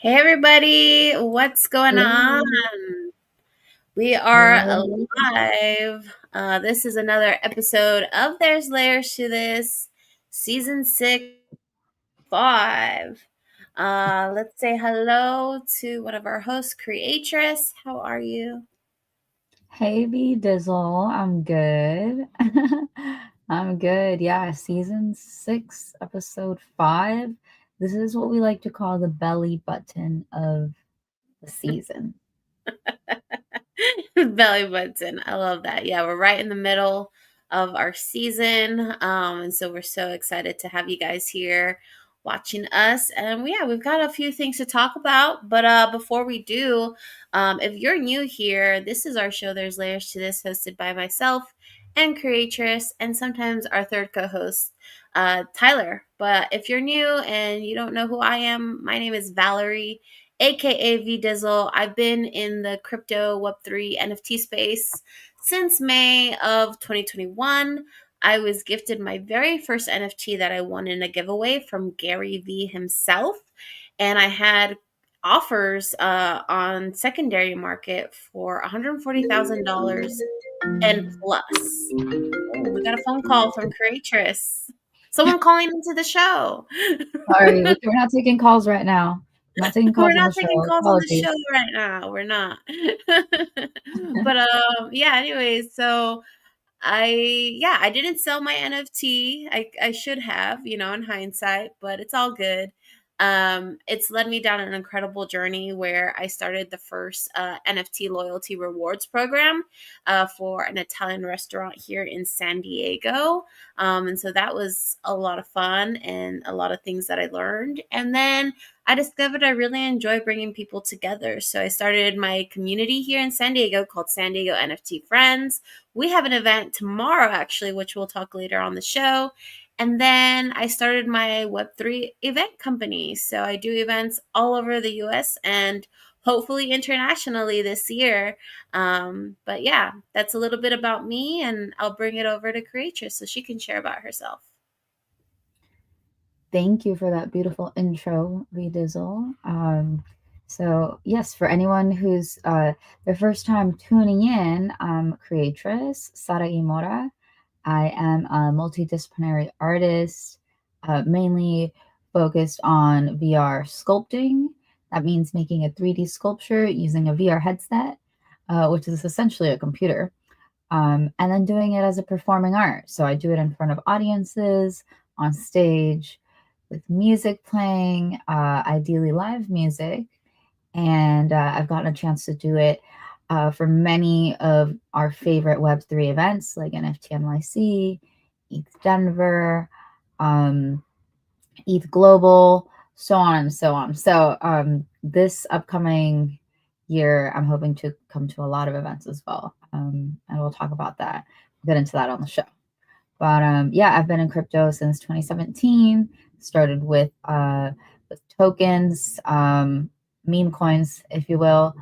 Hey everybody, what's going on? Hello. We are Hello. alive. This is another episode of There's Layers to This, season 655. Let's say hello to one of our hosts, Creatress. How are you? Hey, B Dizzle. I'm good. I'm good. Yeah, season 6, episode 5. This is what we like to call the belly button of the season. Belly button. I love that. Yeah, we're right in the middle of our season. And so we're so excited to have you guys here watching us. And yeah, we've got a few things to talk about. But before we do, if you're new here, this is our show, There's Layers to This, hosted by myself and Creatress, and sometimes our third co-host, Tyler. But if you're new and you don't know who I am, my name is Valerie, aka V Dizzle. I've been in the crypto Web3 NFT space since May of 2021. I was gifted my very first NFT that I won in a giveaway from Gary V himself. And I had offers on secondary market for $140,000 and plus. Oh, we got a phone call from Creatress. Someone calling into the show. Sorry, we're not taking calls right now. Not taking We're calls on not the taking show. calls on the show Apologies. right now. We're not. But yeah, anyways, so I didn't sell my NFT. I should have, in hindsight, but it's all good. It's led me down an incredible journey where I started the first NFT loyalty rewards program for an Italian restaurant here in San Diego. And so that was a lot of fun and a lot of things that I learned. And then I discovered I really enjoy bringing people together. So I started my community here in San Diego called San Diego NFT Friends. We have an event tomorrow, actually, which we'll talk later on the show. And then I started my Web3 event company. So I do events all over the US and hopefully internationally this year. But yeah, that's a little bit about me, and I'll bring it over to Creatress so she can share about herself. Thank you for that beautiful intro, Dizzle. So, yes, for anyone who's their first time tuning in, I'm Creatress Sara Imora. I am a multidisciplinary artist, mainly focused on VR sculpting. That means making a 3D sculpture using a VR headset, which is essentially a computer, and then doing it as a performing art. So I do it in front of audiences, on stage, with music playing, ideally live music. And I've gotten a chance to do it for many of our favorite Web3 events like NFT NYC, ETH Denver, um, ETH Global, so on and so on. So this upcoming year, I'm hoping to come to a lot of events as well. And we'll talk about that, get into that on the show. But yeah, I've been in crypto since 2017. Started with tokens, meme coins, if you will,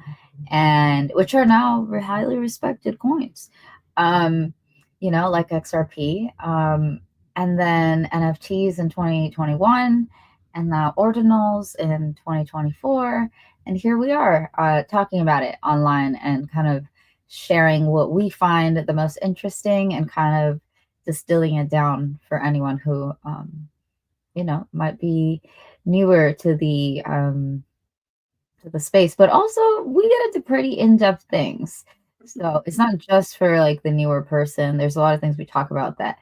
and which are now highly respected coins. Um, like XRP, and then NFTs in 2021, and now ordinals in 2024. And here we are talking about it online and kind of sharing what we find the most interesting and kind of distilling it down for anyone who might be newer to the space. But also we get into pretty in-depth things, so it's not just for like the newer person. There's a lot of things we talk about that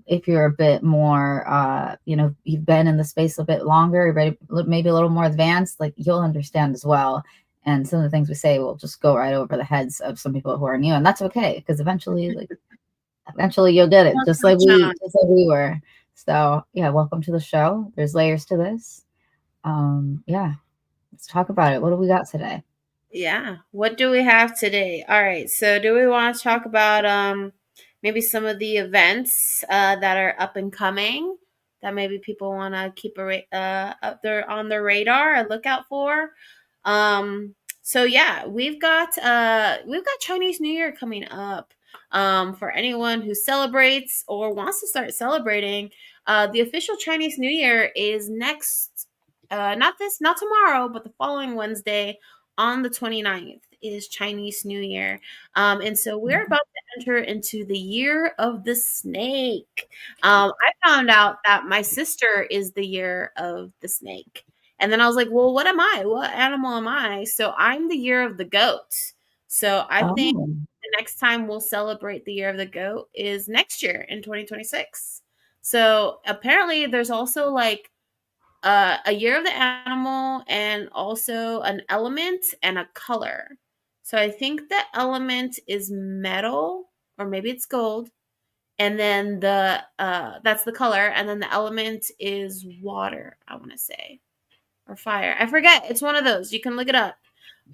if you're a bit more you've been in the space a bit longer, you're maybe a little more advanced, like you'll understand as well. And some of the things we say will just go right over the heads of some people who are new, and that's okay, because eventually you'll get it, Welcome, John. just like we were. So yeah, welcome to the show. There's layers to this. Yeah, let's talk about it. What do we got today? Yeah. What do we have today? All right. So, do we want to talk about maybe some of the events that are up and coming that maybe people want to keep up there on their radar and look out for? So yeah, we've got Chinese New Year coming up. For anyone who celebrates or wants to start celebrating, the official Chinese New Year is next not tomorrow, but the following Wednesday on the 29th is Chinese New Year. And so we're about to enter into the year of the snake. I found out that my sister is the year of the snake. And then I was like, well, what am I? What animal am I? So I'm the year of the goat. So I think Oh, the next time we'll celebrate the year of the goat is next year in 2026. So apparently there's also like a year of the animal and also an element and a color. So I think the element is metal or maybe it's gold, and then the that's the color, and then the element is water, I want to say, or fire. I forget. It's one of those. You can look it up.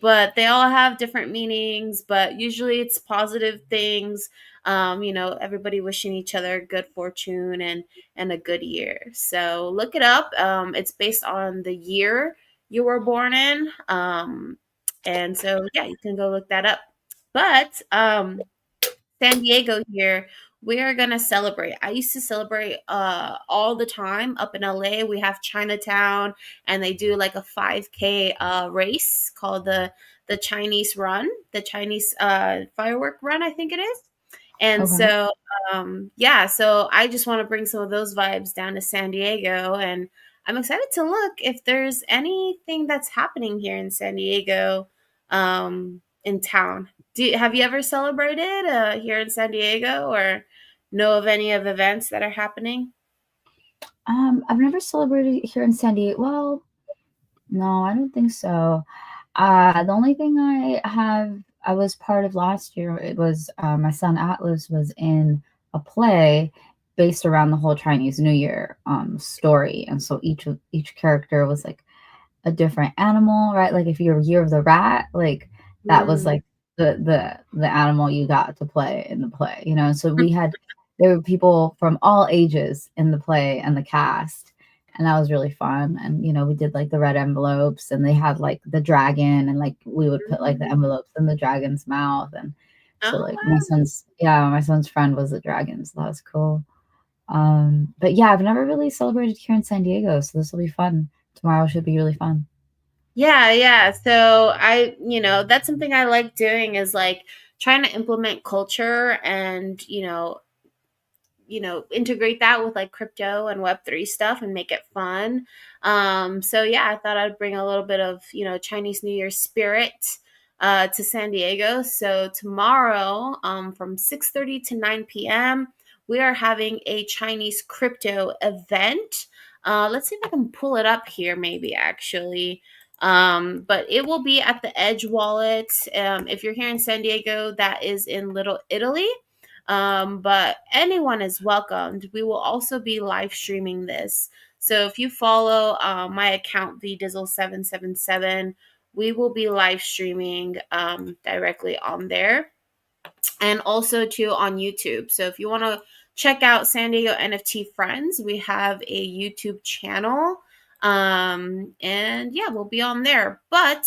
But they all have different meanings, but usually it's positive things. Everybody wishing each other good fortune and a good year. So look it up. It's based on the year you were born in. And so yeah, you can go look that up. But San Diego here, we are gonna celebrate. I used to celebrate all the time up in LA. We have Chinatown, and they do like a 5K race called the Chinese Run, the Chinese firework run, I think it is. And okay. so yeah, so I just want to bring some of those vibes down to San Diego, and I'm excited to look if there's anything that's happening here in San Diego in town. Have you ever celebrated here in San Diego or know of any of events that are happening? I've never celebrated here in San Diego. Well, no, I don't think so. The only thing I was part of last year, it was my son Atlas was in a play based around the whole Chinese New Year story, and so each character was like a different animal, right? Like if you're Year of the Rat, like that was Mm. like the animal you got to play in the play, you know. So there were people from all ages in the play and the cast, and that was really fun. And we did like the red envelopes, and they had like the dragon, and like we would put like the Mm. envelopes in the dragon's mouth, and so Oh like wow. my son's friend was the dragon, so that was cool. But yeah, I've never really celebrated here in San Diego, so this will be fun. Tomorrow should be really fun. Yeah, yeah. So that's something I like doing is like trying to implement culture and, integrate that with like crypto and web3 stuff and make it fun. So yeah, I thought I'd bring a little bit of, Chinese New Year spirit to San Diego. So tomorrow, from 6:30 to 9 p.m., we are having a Chinese crypto event. Let's see if I can pull it up here, maybe actually. But it will be at the Edge Wallet. If you're here in San Diego, that is in Little Italy. But anyone is welcomed. We will also be live streaming this. So if you follow my account, vdizzle777, we will be live streaming directly on there and also too on YouTube. So if you want to check out San Diego NFT Friends, we have a YouTube channel. And yeah, we'll be on there. But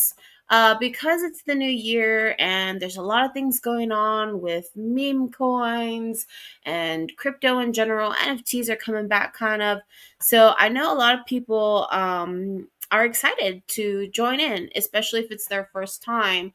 because it's the new year and there's a lot of things going on with meme coins and crypto in general, NFTs are coming back kind of. So I know a lot of people are excited to join in, especially if it's their first time.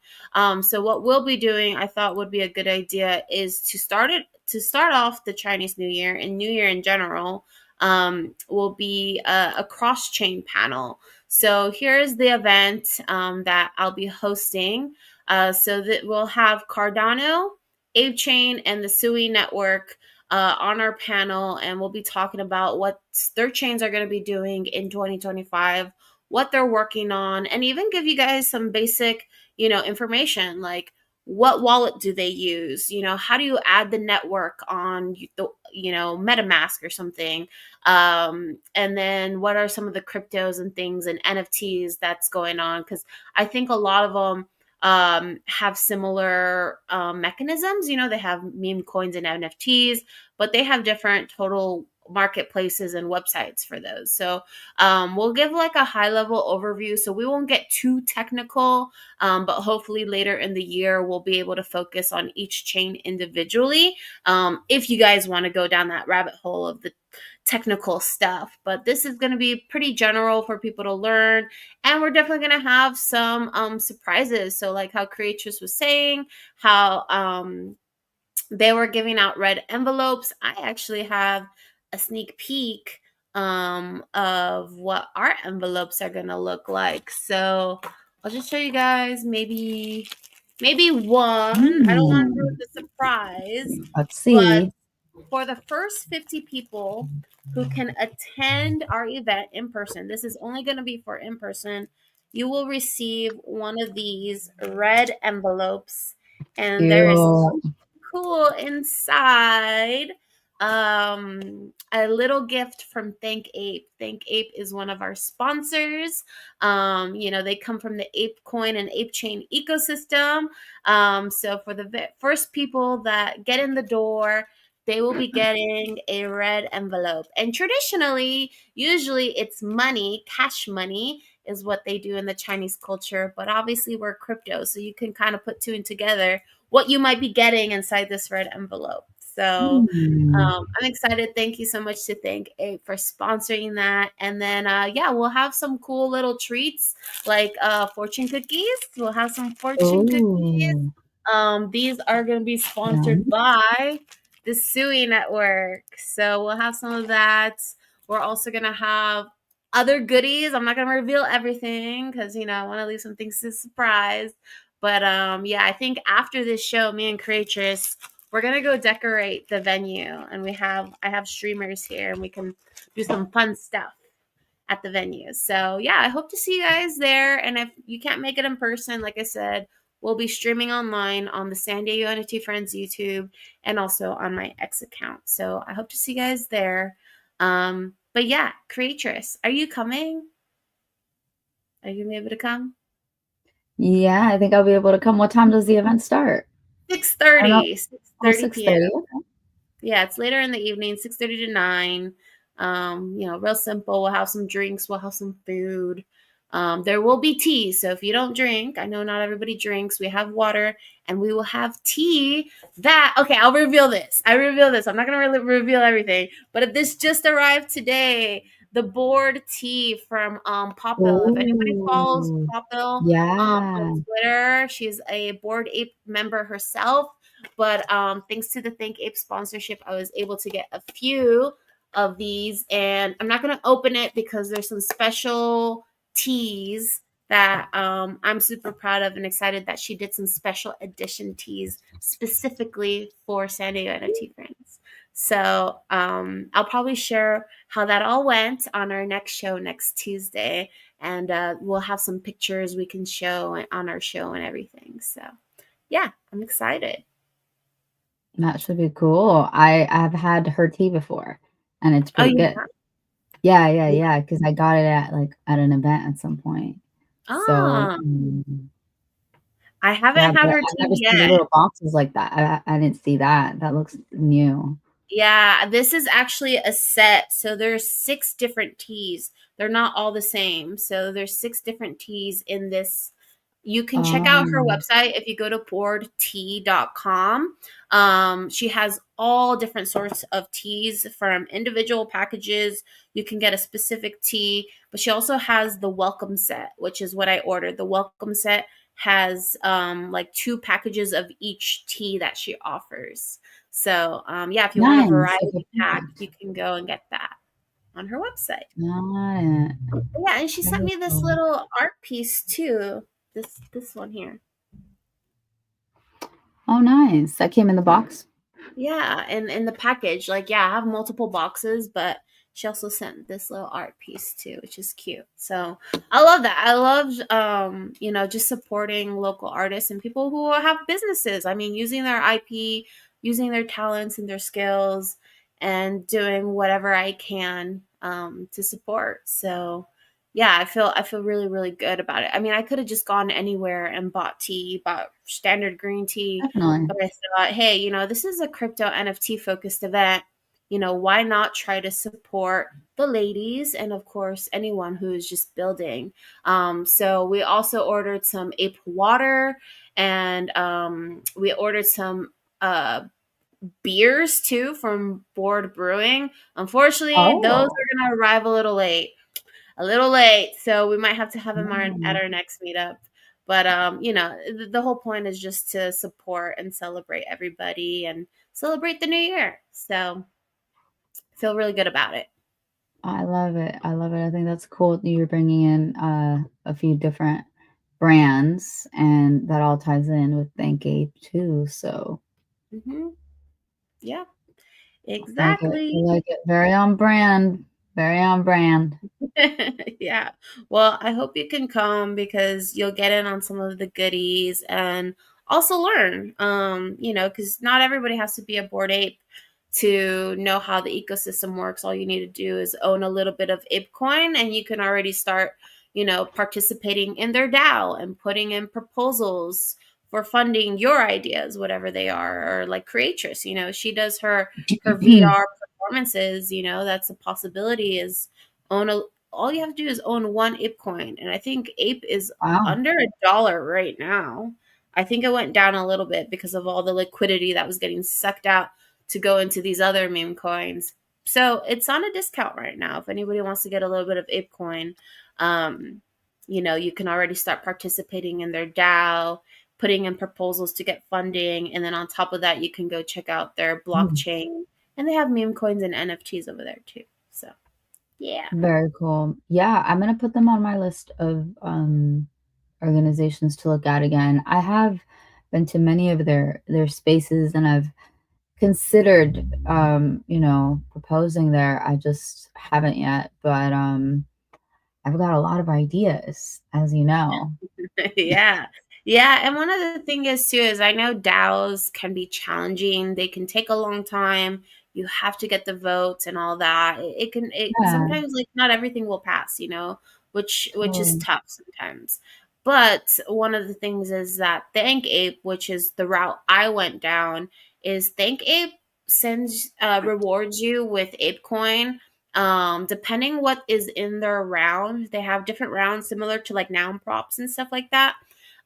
So what we'll be doing, I thought would be a good idea, is to start off the Chinese New Year and New Year in general. Will be a cross chain panel. So here's the event that I'll be hosting. So that we'll have Cardano, Ape Chain, and the Sui network on our panel, and we'll be talking about what their chains are going to be doing in 2025, what they're working on, and even give you guys some basic information like what wallet do they use, how do you add the network on the MetaMask or something, and then what are some of the cryptos and things and NFTs that's going on, because I think a lot of them have similar mechanisms. They have meme coins and NFTs, but they have different total marketplaces and websites for those. So we'll give like a high level overview. So we won't get too technical, but hopefully later in the year, we'll be able to focus on each chain individually. If you guys want to go down that rabbit hole of the technical stuff, but this is going to be pretty general for people to learn, and we're definitely going to have some surprises. So like how Creatress was saying, how they were giving out red envelopes. I actually have a sneak peek of what our envelopes are going to look like. So I'll just show you guys maybe one. I don't want to ruin Hmm. the surprise, Let's but see. for the first 50 people who can attend our event in person, this is only going to be for in person, you will receive one of these red envelopes. And there is Ew. cool inside a little gift from Thank Ape. Thank Ape is one of our sponsors. They come from the Ape Coin and Ape Chain ecosystem. So for the first people that get in the door, they will be getting a red envelope. And traditionally, usually it's money, cash money is what they do in the Chinese culture. But obviously, we're crypto, so you can kind of put two and together what you might be getting inside this red envelope. So Hmm. I'm excited. Thank you so much to Thank Ape for sponsoring that. And then, yeah, we'll have some cool little treats like fortune cookies. We'll have some fortune cookies. Oh, These are going to be sponsored yum. by the Sui Network. So we'll have some of that. We're also going to have other goodies. I'm not going to reveal everything because, I want to leave some things to surprise. But yeah, I think after this show, me and Creatress, we're gonna go decorate the venue, and I have streamers here, and we can do some fun stuff at the venue. So yeah, I hope to see you guys there. And if you can't make it in person, like I said, we'll be streaming online on the San Diego NFT Friends YouTube and also on my X account. So I hope to see you guys there. But yeah, Creatress, are you coming? Are you gonna be able to come? Yeah, I think I'll be able to come. What time does the event start? I don't know. 6:30, six Oh, thirty p.m. 6:30. Okay. Yeah, it's later in the evening, 6:30 to 9. Real simple. We'll have some drinks, we'll have some food. There will be tea. So if you don't drink, I know not everybody drinks. We have water and we will have tea that okay, I'll reveal this. I reveal this. I'm not gonna reveal everything, but if this just arrived today, the board tea from Poppill. If anybody follows Oh, Poppill on yeah. Twitter, she's a board ape member herself. But thanks to the Think Ape sponsorship, I was able to get a few of these, and I'm not going to open it because there's some special teas that I'm super proud of and excited that she did some special edition teas specifically for San Diego NFT friends. So I'll probably share how that all went on our next show next Tuesday, and we'll have some pictures we can show on our show and everything. So yeah, I'm excited. That should be cool. I've had her tea before, and it's Oh, pretty you good. have? Yeah, yeah, Yeah. yeah. Because I got it at, like, at an event at some point. So, Ah, I haven't yeah, had but her I've never tea seen the yet. little boxes like that. I didn't see that. That looks new. Yeah, this is actually a set. So there's 6 different teas. They're not all the same. So there's 6 different teas in this. You can check out her Oh, website if you go to boardtea.com. She has all different sorts of teas from individual packages. You can get a specific tea, but she also has the welcome set, which is what I ordered. The welcome set has like 2 packages of each tea that she offers. So, yeah, if you want a nice. Okay, variety pack, perfect. you can go and get that on her website. Got it. Yeah, and she sent Very me this cool. little art piece too. This one here. Oh, nice. That came in the box? Yeah, and in the package, like yeah, I have multiple boxes, but she also sent this little art piece too, which is cute. So I love that. I love just supporting local artists and people who have businesses. I mean, using their IP, using their talents and their skills, and doing whatever I can to support. So yeah, I feel really really good about it. I mean, I could have just gone anywhere and bought tea, bought standard green tea, Definitely. but I thought, hey, this is a crypto NFT focused event. why not try to support the ladies and of course anyone who is just building. So we also ordered some ape water, and we ordered some uh beers too from Board Brewing. Unfortunately, those Oh, are going to arrive a little late. So we might have to have them at mm, our next meetup. But the whole point is just to support and celebrate everybody and celebrate the new year. So feel really good about it. I love it. I love it. I think that's cool that you're bringing in a few different brands, and that all ties in with Thank Ape too. So Hmm. Yeah, I like it. I exactly. like it. Very on brand. Very on brand. Yeah. Well, I hope you can come because you'll get in on some of the goodies and also learn. Because not everybody has to be a bored ape to know how the ecosystem works. All you need to do is own a little bit of ApeCoin and you can already start, participating in their DAO and putting in proposals for funding your ideas, whatever they are, or like Creatress, she does her VR performances, that's a possibility is own a all you have to do is own one ape coin. And I think ape is Wow. under $1 right now. I think it went down a little bit because of all the liquidity that was getting sucked out to go into these other meme coins. So it's on a discount right now. If anybody wants to get a little bit of ape coin, um, you can already start participating in their DAO, putting in proposals to get funding, and then on top of that, you can go check out their Mm, blockchain, and they have meme coins and NFTs over there too. So yeah. very cool. Yeah, I'm gonna put them on my list of organizations to look at again. I have been to many of their spaces, and I've considered proposing there. I just haven't yet, but I've got a lot of ideas, as you know. Yeah. Yeah. And one of the thing is too is I know DAOs can be challenging. They can take a long time. You have to get the votes and all that. It Yeah, sometimes like not everything will pass, which is totally. tough sometimes. But one of the things is that Thank Ape, which is the route I went down, is Thank Ape sends rewards you with ApeCoin, depending what is in their round. They have different rounds similar to like noun props and stuff like that.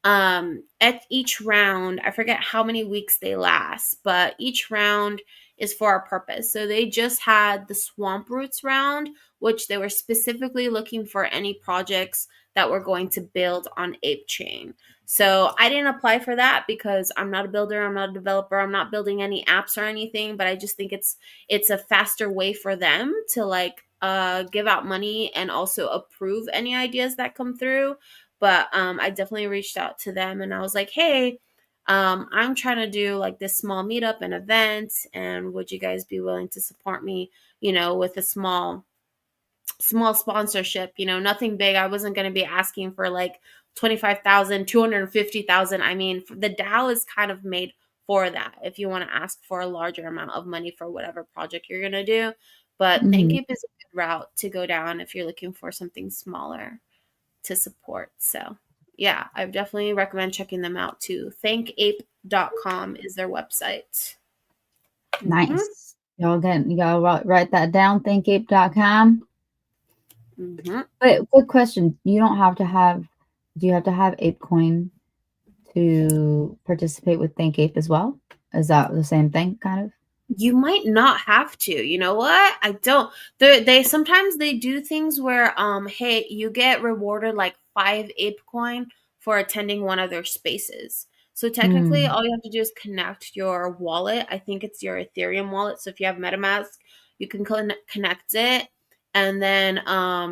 At each round, I forget how many weeks they last, but each round is for a purpose. So they just had the swamp roots round, which they were specifically looking for any projects that were going to build on ape chain. So I didn't apply for that because I'm not a builder, I'm not a developer, I'm not building any apps or anything, but I just think it's a faster way for them to like give out money and also approve any ideas that come through. But I definitely reached out to them and I was like, hey, I'm trying to do like this small meetup and event, and would you guys be willing to support me, with a small sponsorship, nothing big. I wasn't going to be asking for like 25,000, 250,000. I mean, the DAO is kind of made for that if you want to ask for a larger amount of money for whatever project you're going to do. But Mhm. ThinkApe is a good route to go down if you're looking for something smaller to support. So, yeah, I definitely recommend checking them out too. Thankape.com is their website. Mhm. Nice. You gotta write that down, thinkape.com. Mhm. But quick question, do you have to have ApeCoin to participate with ThinkApe as well? Is that the same thing, kind of? You might not have to. You know what? I don't. They sometimes they do things where hey, you get rewarded like 5 ApeCoin for attending one of their spaces. So technically Mm, all you have to do is connect your wallet. I think it's your Ethereum wallet. So if you have MetaMask, you can connect it, and then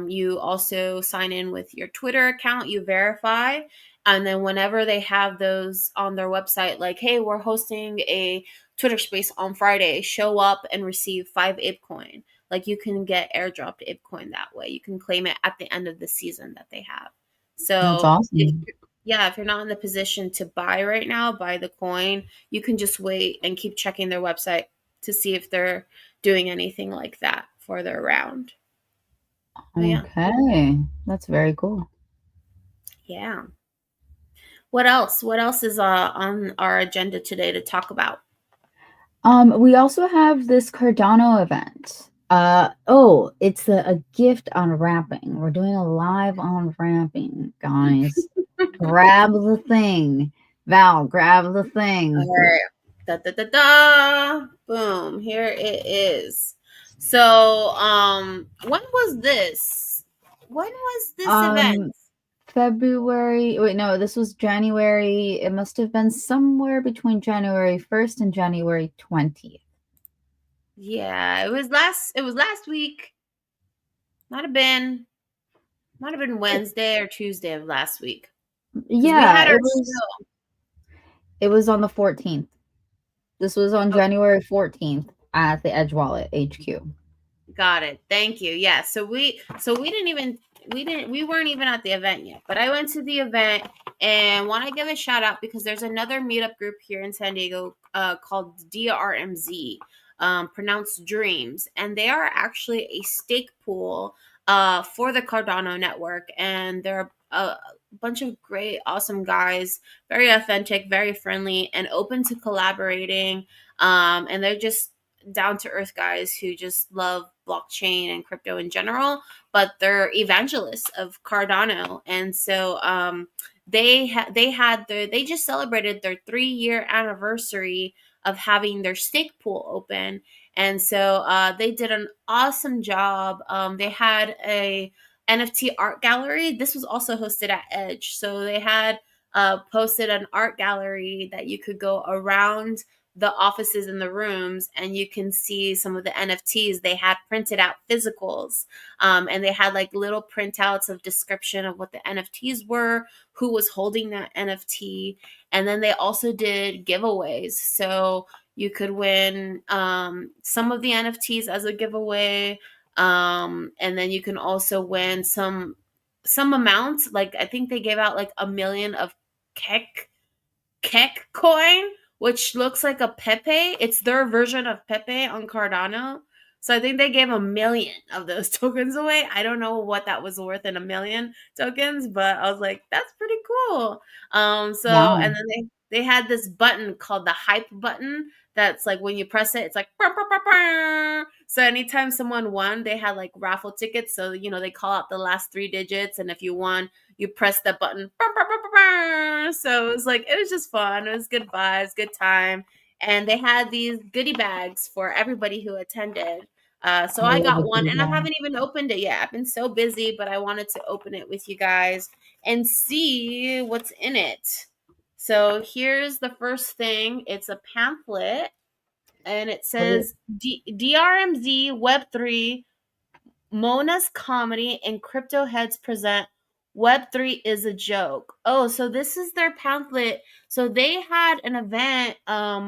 you also sign in with your Twitter account, you verify, and then whenever they have those on their website like, hey, we're hosting a Twitter space on Friday, show up and receive 5 ApeCoin. Like you can get airdropped ApeCoin that way. You can claim it at the end of the season that they have. that's So if awesome. yeah, if you're not in the position to buy right now, buy the coin, you can just wait and keep checking their website to see if they're doing anything like that for their round. But yeah. Okay, that's very cool. Yeah. What else? What else is on our agenda today to talk about? We also have this Cardano event. Oh, it's a gift unwrapping. We're doing a live unwrapping, guys. Grab the thing. Val, grab the thing. All right. Da da da da. Boom. Here it is. So, when was this? When was this event? Um, February. Wait, no, this was January. It must have been somewhere between January 1st and January 20th. Yeah, it was last week. Might have been might have been Wednesday or Tuesday of last week. Because we Yeah, had our show. it was on the 14th. This was on Oh, January 14th at the Edge Wallet HQ. got it. Thank you. Yeah. So we weren't even at the event yet. But I went to the event and want to give a shout out because there's another meetup group here in San Diego called DRMZ, pronounced Dreams, and they are actually a stake pool for the Cardano network, and they're a bunch of great, awesome guys, very authentic, very friendly, and open to collaborating. And they're just down to earth guys who just love blockchain and crypto in general, but they're evangelists of Cardano. And so they just celebrated their 3-year anniversary of having their stake pool open. And so they did an awesome job. They had a NFT art gallery. This was also hosted at Edge. So they had posted an art gallery that you could go around the offices and the rooms, and you can see some of the NFTs. They had printed out physicals, and they had like little printouts of description of what the NFTs were, who was holding that NFT, and then they also did giveaways. So you could win some of the NFTs as a giveaway, and then you can also win some amounts. Like I think they gave out like 1 million of Kek coin, which looks like a Pepe. It's their version of Pepe on Cardano. So I think they gave 1 million of those tokens away. I don't know what that was worth in 1 million tokens, but I was like, that's pretty cool. So Wow. and then they had this button called the hype button. That's like when you press it, it's like "Brr, brr, brr, brr." So anytime someone won, they had like raffle tickets. So they call out the last 3 digits, and if you won, you press the button. So it was just fun. It was good vibes, good time. And they had these goodie bags for everybody who attended. So I I love a got one goodie and I bag. haven't even opened it yet. I've been so busy, but I wanted to open it with you guys and see what's in it. So here's the first thing. It's a pamphlet and it What it, says DRMZ Web3 Mona's comedy and crypto heads present Web3 is a joke. Oh, so this is their pamphlet. So they had an event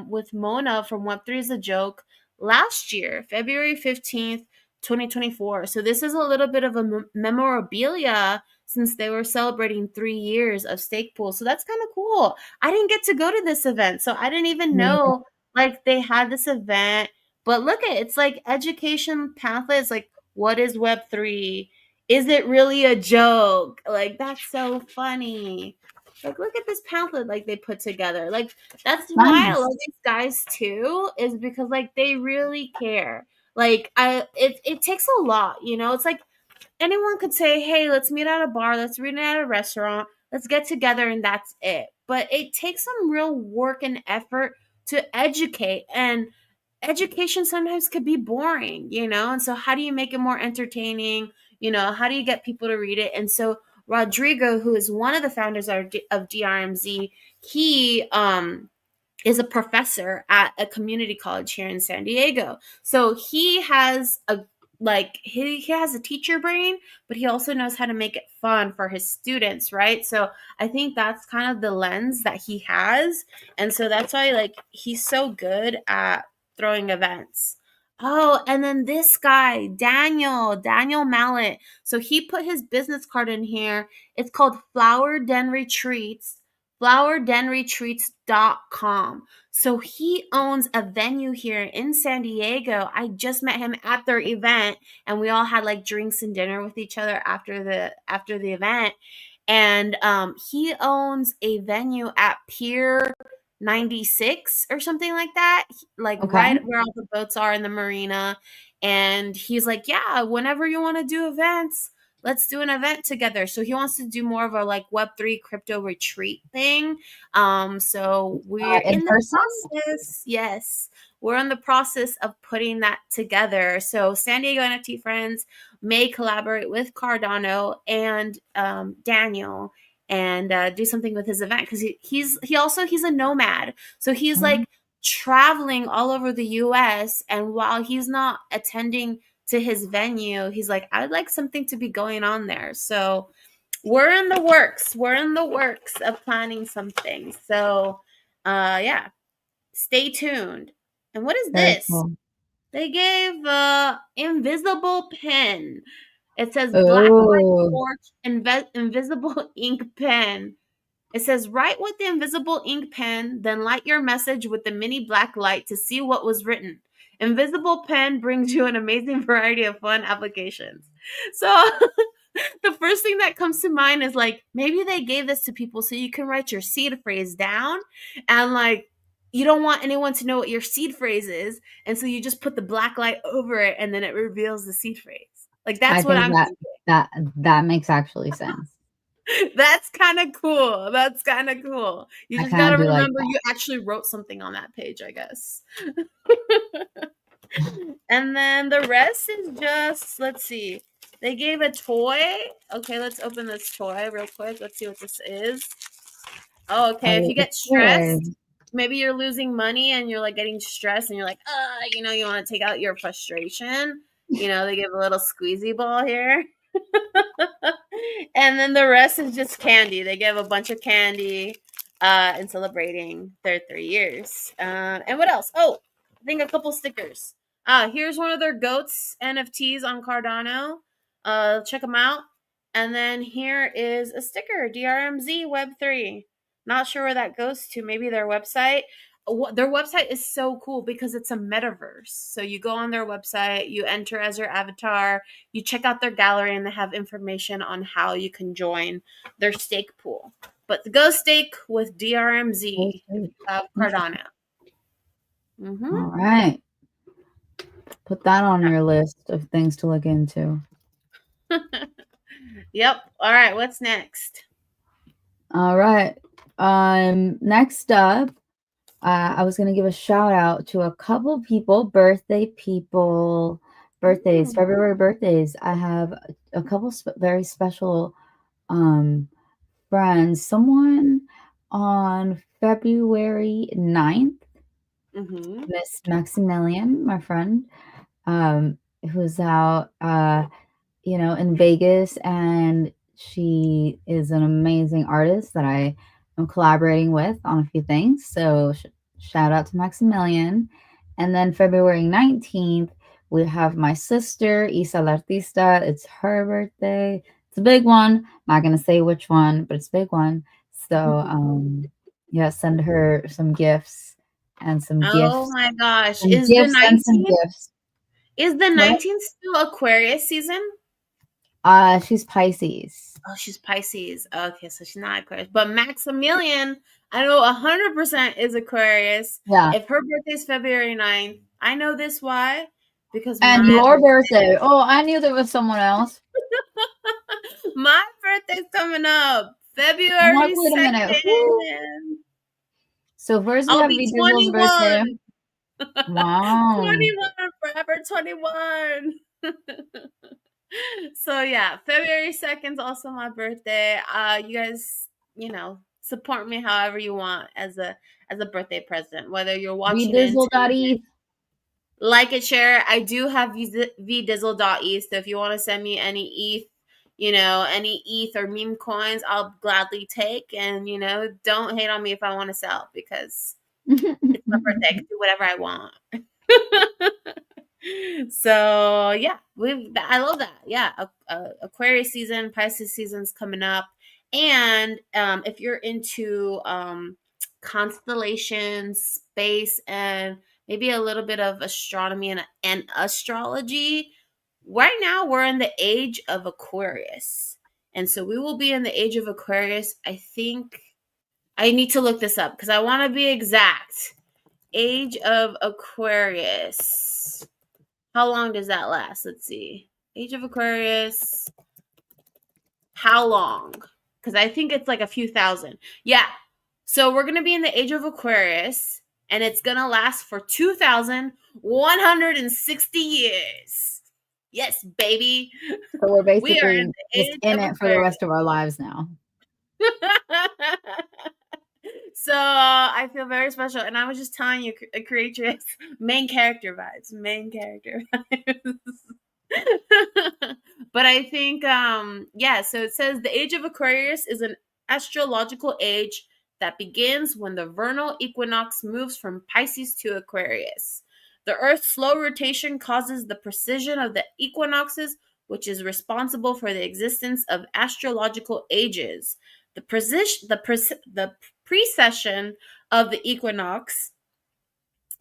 with Mona from Web3 is a joke last year, February 15th, 2024. So this is a little bit of a memorabilia since they were celebrating 3 years of stake pool. So that's kind of cool. I didn't get to go to this event. So I didn't even me neither. know like they had this event. But look at it's like education pamphlets like what is Web3? Is it really a joke? Like, that's so funny. Like, look at this pamphlet like they put together. Like, that's why I love Nice. these guys too, is because like they really care. Like, it takes a lot, It's like anyone could say, hey, let's meet at a bar, let's meet at a restaurant, let's get together, and that's it. But it takes some real work and effort to educate. And education sometimes could be boring. And so, how do you make it more entertaining? How do you get people to read it? And so, Rodrigo, who is one of the founders of DRMZ, he is a professor at a community college here in San Diego. So he has he has a teacher brain, but he also knows how to make it fun for his students, right? So I think that's kind of the lens that he has. And so that's why like he's so good at throwing events. Oh, and then this guy, Daniel Mallet. So he put his business card in here. It's called Flower Den Retreats flowerdenretreats.com. So he owns a venue here in San Diego. I just met him at their event and we all had like drinks and dinner with each other after the event. And he owns a venue at Pier 96 or something like that, like Okay. right where all the boats are in the marina. And he's like, yeah, whenever you want to do events, let's do an event together. So he wants to do more of a like Web3 crypto retreat thing. So we're In in the person? process. Yes, we're in the process of putting that together. So San Diego NFT Friends may collaborate with Cardano and Daniel and do something with his event because he's a nomad, so he's Mhm. like traveling all over the US, and while he's not attending to his venue, he's like, I'd like something to be going on there. So we're in the works of planning something. So yeah, stay tuned. And what is Very this? cool. They gave a invisible pen. It says blacklight Oh, torch invisible ink pen. It says, write with the invisible ink pen, then light your message with the mini black light to see what was written. Invisible pen brings you an amazing variety of fun applications. So the first thing that comes to mind is like, maybe they gave this to people so you can write your seed phrase down, and like, you don't want anyone to know what your seed phrase is. And so you just put the black light over it and then it reveals the seed phrase. Like, I that's what think I'm that thinking. that that makes actually sense. That's kind of cool. That's kind of cool. You I just got kind to of do like remember that. you actually wrote something on that page, I guess. And then the rest is just, let's see. They gave a toy. Okay, let's open this toy real quick. Let's see what this is. Oh, okay. If you get Okay. stressed, maybe you're losing money and you're like getting stressed and you're like, you want to take out your frustration. They give a little squeezy ball here. And then the rest is just candy. They give a bunch of candy in celebrating their 3 years. And what else? Oh, I think a couple stickers. Here's one of their goats NFTs on Cardano. Check them out. And then here is a sticker, DRMZ Web3. Not sure where that goes to. Maybe their website. Their website is so cool because it's a metaverse. So you go on their website, you enter as your avatar, you check out their gallery, and they have information on how you can join their stake pool. But go stake with Oh, DRMZ if sweet. you have Interesting. Cardano. Mm-hmm. All right. Put that on your list of things to look into. Yep. All right. What's next? All right. Next up, I was gonna give a shout out to a couple people, birthdays, Mm, February birthdays. I have a couple very special um friends. Someone on February 9th, mm-hmm. Miss Maximilian, my friend, who's out in Vegas, and she is an amazing artist that I am collaborating with on a few things. So shout out to Maximilian. And then February 19th, we have my sister, Isa la Artista. It's her birthday. It's a big one. I'm not gonna say which one, but it's a big one. So yeah, send her some gifts and some Oh gifts. my gosh. Some Is the gifts and some 19th gifts. is the What? 19th still Aquarius season? She's Pisces. Oh, she's Pisces. Okay, so she's not Aquarius. But Maximilian, I know 100% is Aquarius. Yeah. If her birthday's February 9th, I know this why. Because And your birthday. Oh, I knew there was someone else. my birthday's coming up. I'm like, February wait a minute. Who? 2nd. So first we I'll have be V Dizzle's birthday. 21. Wow. 21, forever 21. So yeah, February 2nd is also my birthday. You guys, support me however you want as a birthday present. Whether you're watching it and tuning in, VDizzle.eth. like it, share. I do have vdizzle.eth. So if you want to send me any any ETH or meme coins, I'll gladly take. And don't hate on me if I want to sell because it's my birthday. I can do whatever I want. So yeah, I love that. Yeah, Aquarius season, Pisces season's coming up, and if you're into constellations, space, and maybe a little bit of astronomy and astrology, right now we're in the age of Aquarius, and so we will be in the age of Aquarius. I think I need to look this up because I want to be exact. Age of Aquarius. How long does that last? Let's see. Age of Aquarius. How long? Because I think it's like a few thousand. Yeah. So we're going to be in the Age of Aquarius, and it's going to last for 2,160 years. Yes, baby. So we're We are in basically the just Age in of it for the Aquarius. rest of our lives now. So I feel very special, and I was just telling you, a creatress, main character vibes, main character vibes. But I think, yeah. So it says the age of Aquarius is an astrological age that begins when the vernal equinox moves from Pisces to Aquarius. The Earth's slow rotation causes the precision of the equinoxes, which is responsible for the existence of astrological ages. The precession of the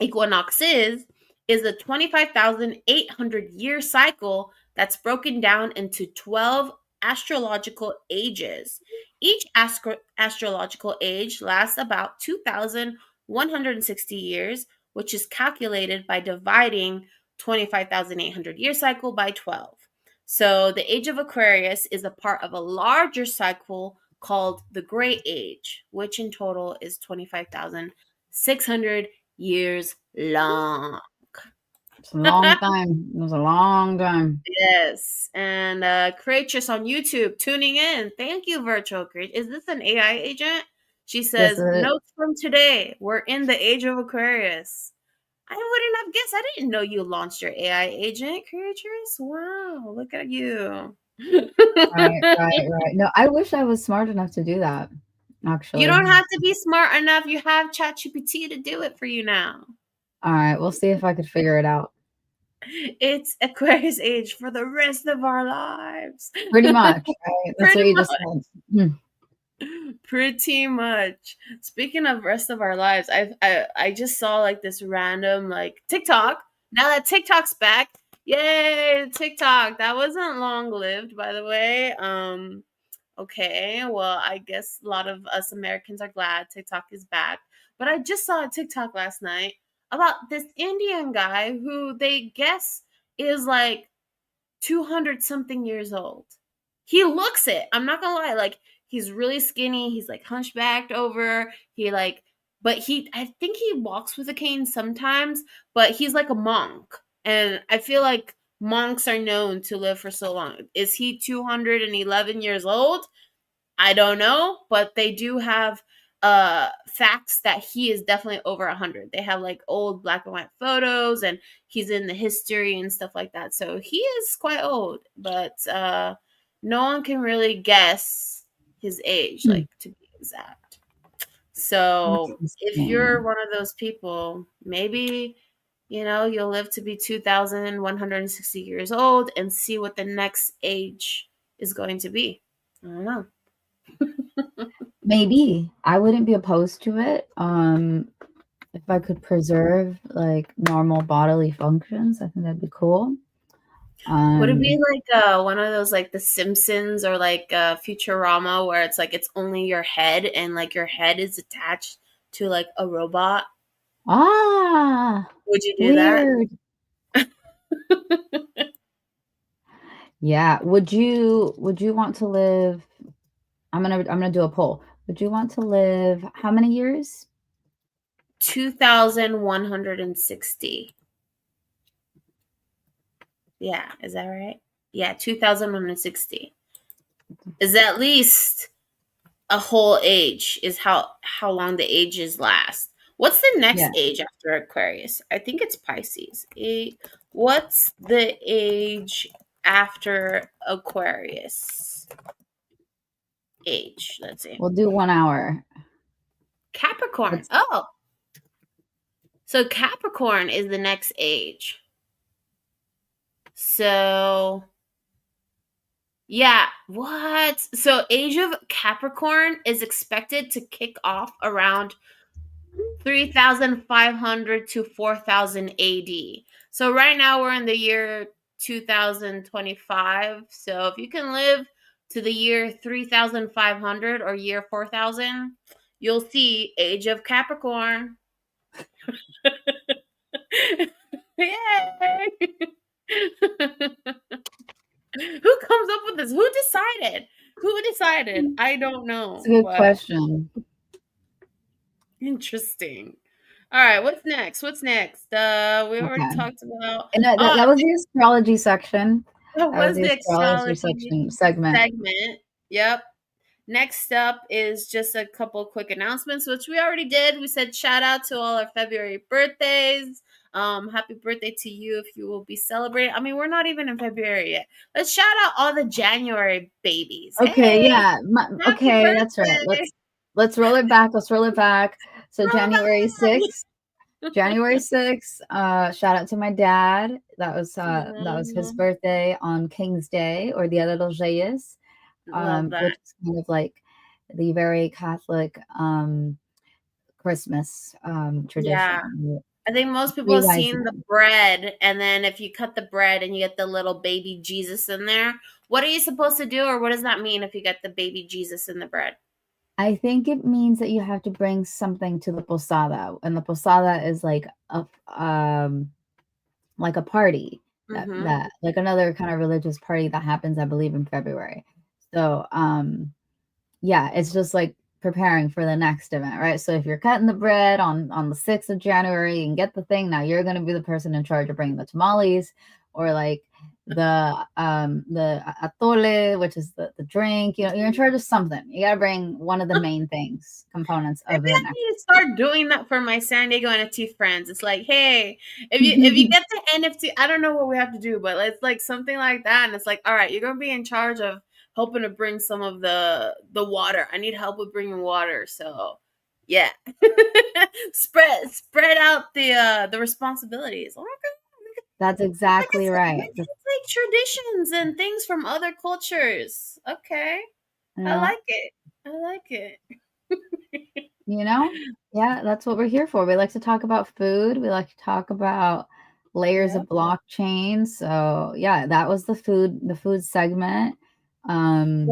equinoxes is a 25,800 year cycle that's broken down into 12 astrological ages. Each astrological age lasts about 2,160 years, which is calculated by dividing 25,800 year cycle by 12. So the age of Aquarius is a part of a larger cycle called the Great Age, which in total is 25,600 years long. It's a long time. It was a long time. Yes. And Creatress on YouTube tuning in. Thank you, Virtual Creatress. Is this an AI agent? She This says, is notes from today. We're in the age of Aquarius. I wouldn't have guessed. I didn't know you launched your AI agent, Creatress. Wow, look at you. right, right, right. No, I wish I was smart enough to do that, You actually. don't have to be smart enough. You have ChatGPT to do it for you now. All right, we'll see if I could figure it out. It's Aquarius age for the rest of our lives. Pretty much, right? That's Pretty what you just much. said. Hmm. Pretty much. Speaking of rest of our lives, I just saw like this random like TikTok. Now that TikTok's back, yay, TikTok. That wasn't long lived, by the way. Okay, well, I guess a lot of us Americans are glad TikTok is back. But I just saw a TikTok last night about this Indian guy who they guess is like 200 something years old. He looks it. I'm not gonna lie. Like, he's really skinny. He's like hunchbacked over. But I think he walks with a cane sometimes, but he's like a monk. And I feel like monks are known to live for so long. Is he 211 years old? I don't know, but they do have facts that he is definitely over 100. They have like old black and white photos and he's in the history and stuff like that. So he is quite old, but no one can really guess his age, Hmm. like to be exact. That's So if you're insane. one of those people, maybe you'll live to be 2,160 years old and see what the next age is going to be. I don't know. Maybe I wouldn't be opposed to it. If I could preserve like normal bodily functions, I think that'd be cool. Would it be Um, like one of those like The Simpsons or like Futurama where it's like it's only your head and like your head is attached to like a robot? ah, Would you do that? weird. Yeah. Would you want to live I'm gonna do a poll. Would you want to live how many years? 2,160. Yeah, is that right? Yeah, 2,160 is at least a whole age is how long the ages last. What's the next Yeah. age after Aquarius? I think it's Pisces. What's the age after Aquarius? Age. Let's see. We'll do 1 hour. Capricorn. That's Oh, so Capricorn is the next age. So yeah, what? So age of Capricorn is expected to kick off around 3,500 to 4,000 AD. So right now we're in the year 2025. So if you can live to the year 3,500 or year 4,000, you'll see Age of Capricorn. Yay! Who comes up with this? Who decided? Who decided? I don't It's a know, good but question. interesting. All right, what's next? What's next? We already Okay. talked about. And that was the astrology section. That That was was the the astrology astrology section segment. segment. Yep. Next up is just a couple quick announcements, which we already did. We said shout out to all our February birthdays. Happy birthday to you if you will be celebrating. I mean, we're not even in February yet. Let's shout out all the January babies. Okay, Hey, yeah. happy Okay, that's right. birthday. Let's roll it back. Let's roll it back. So Roll January back. 6th, January 6th, shout out to my dad. That was his Mhm. birthday on King's Day or Dia de los Reyes, Love that. which is kind of like the very Catholic Christmas Yeah. tradition. I think most people Three have wise seen the men. bread, and then if you cut the bread and you get the little baby Jesus in there, what are you supposed to do, or what does that mean if you get the baby Jesus in the bread? I think it means that you have to bring something to the posada, and the posada is like a party Mm-hmm. that like another kind of religious party that happens, I believe, in February. So yeah, it's just like preparing for the next event, right? So if you're cutting the bread on the 6th of January and get the thing, now you're gonna be the person in charge of bringing the tamales or like the atole, which is the drink. You know, you're in charge of something. You gotta bring one of the main things, components of Maybe the I next. need to start doing that for my San Diego NFT friends. It's like, hey, if you get the NFT, I don't know what we have to do, but it's like something like that. And it's like, all right, you're gonna be in charge of helping to bring some of the water. I need help with bringing water, so yeah, spread out the responsibilities. Oh my god, That's exactly we right. can take traditions and things from other cultures. Okay, You I know, like it. I like it. You know? Yeah, that's what we're here for. We like to talk about food. We like to talk about layers Yeah. of blockchain. So, yeah, that was the food segment. Um,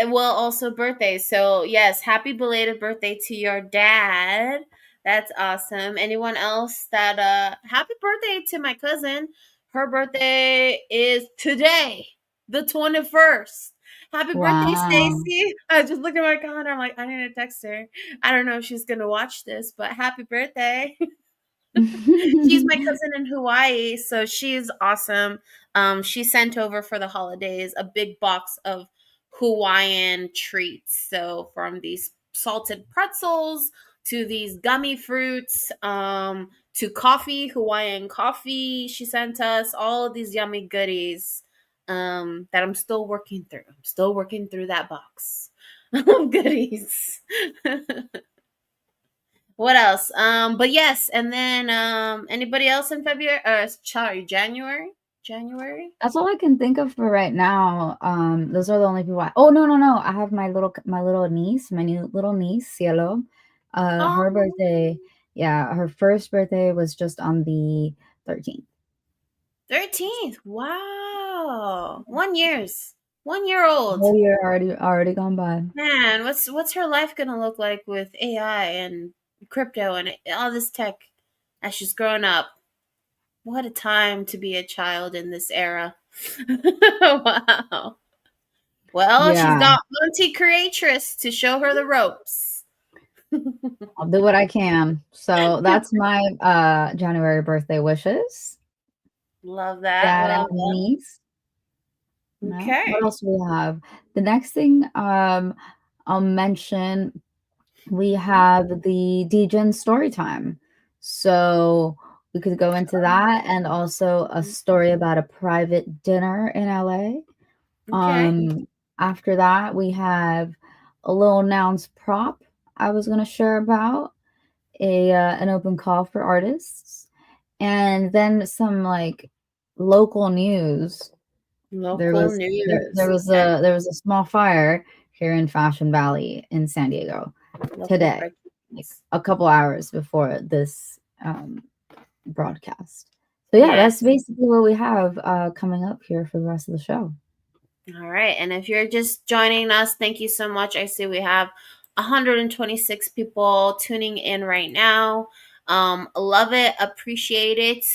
Also birthdays. So yes, happy belated birthday to your dad. That's awesome. Anyone else that happy birthday to my cousin. Her birthday is today, the 21st. Happy birthday, wow. Stacy. I just looked at my calendar. I'm like, I need to text her. I don't know if she's gonna watch this, but happy birthday. She's my cousin in Hawaii, so she's awesome. She sent over for the holidays a big box of Hawaiian treats. So from these salted pretzels to these gummy fruits, to coffee, Hawaiian coffee. She sent us all of these yummy goodies that I'm still working through. I'm still working through that box of goodies. What else? But yes, and then anybody else in February or sorry, January? January? That's all I can think of for right now. Those are the only people oh, no, no, no. I have my little niece, my new little niece, Cielo. Her Oh, birthday, yeah, her first birthday was just on the 13th. 13th. Wow. 1 years. 1 year old. Whole year already gone by. Man, what's her life gonna look like with AI and crypto and all this tech as she's growing up? What a time to be a child in this era. Wow. Well, she's Yeah. got Auntie Creatress to show her the ropes. I'll do what I can. So that's my January birthday wishes. Love that. Dad Love and that. niece. No. What Okay. else do we have? The next thing I'll mention, we Mhm. have the Degen story time. So we could go into that and also a story about a private dinner in LA. Okay. After that, we have a little nouns prop I was going to share about an open call for artists, and then some like local news. Local news. Okay. There was a small fire here in Fashion Valley in San Diego Local today, like breakings. a couple hours before this broadcast. So yeah, that's Yes. basically what we have coming up here for the rest of the show. All right. And if you're just joining us, thank you so much. I see we have 126 people tuning in right now. Love it, appreciate it.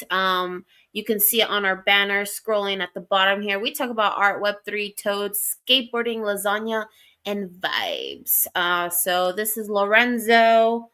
You can see it on our banner scrolling at the bottom here. We talk about art, Web3, toads, skateboarding, lasagna, and vibes. So this is Lorenzo.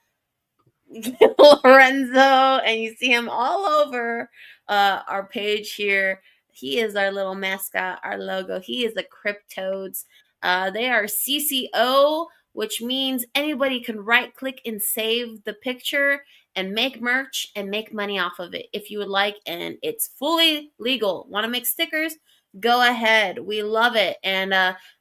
Lorenzo, and you see him all over our page here. He is our little mascot, our logo. He is the Cryptodes. They are CCO, which means anybody can right click and save the picture and make merch and make money off of it if you would like. And it's fully legal. Want to make stickers? Go ahead. We love it. And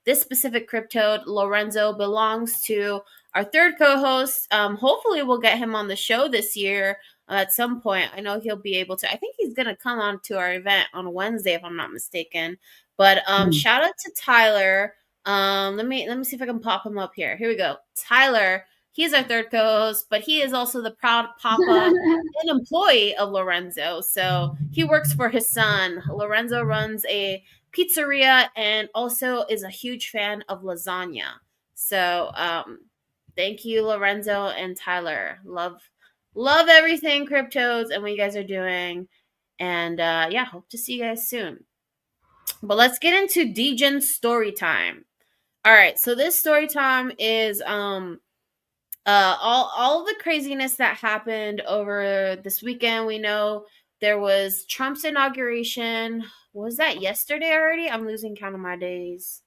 this specific Cryptode, Lorenzo, belongs to our third co-host. Hopefully we'll get him on the show this year at some point. I know he'll be able to. I think he's gonna come on to our event on Wednesday if I'm not mistaken. But Mm. shout out to Tyler. Let me see if I can pop him up here. Here we go. Tyler, he's our third co-host, but he is also the proud papa and employee of Lorenzo. So he works for his son. Lorenzo runs a pizzeria and also is a huge fan of lasagna. So thank you, Lorenzo and Tyler. Love everything cryptos and what you guys are doing. And yeah, hope to see you guys soon. But let's get into Degen's story time. All right, so this story time is all the craziness that happened over this weekend. We know there was Trump's inauguration. Was that yesterday already? I'm losing count of my days.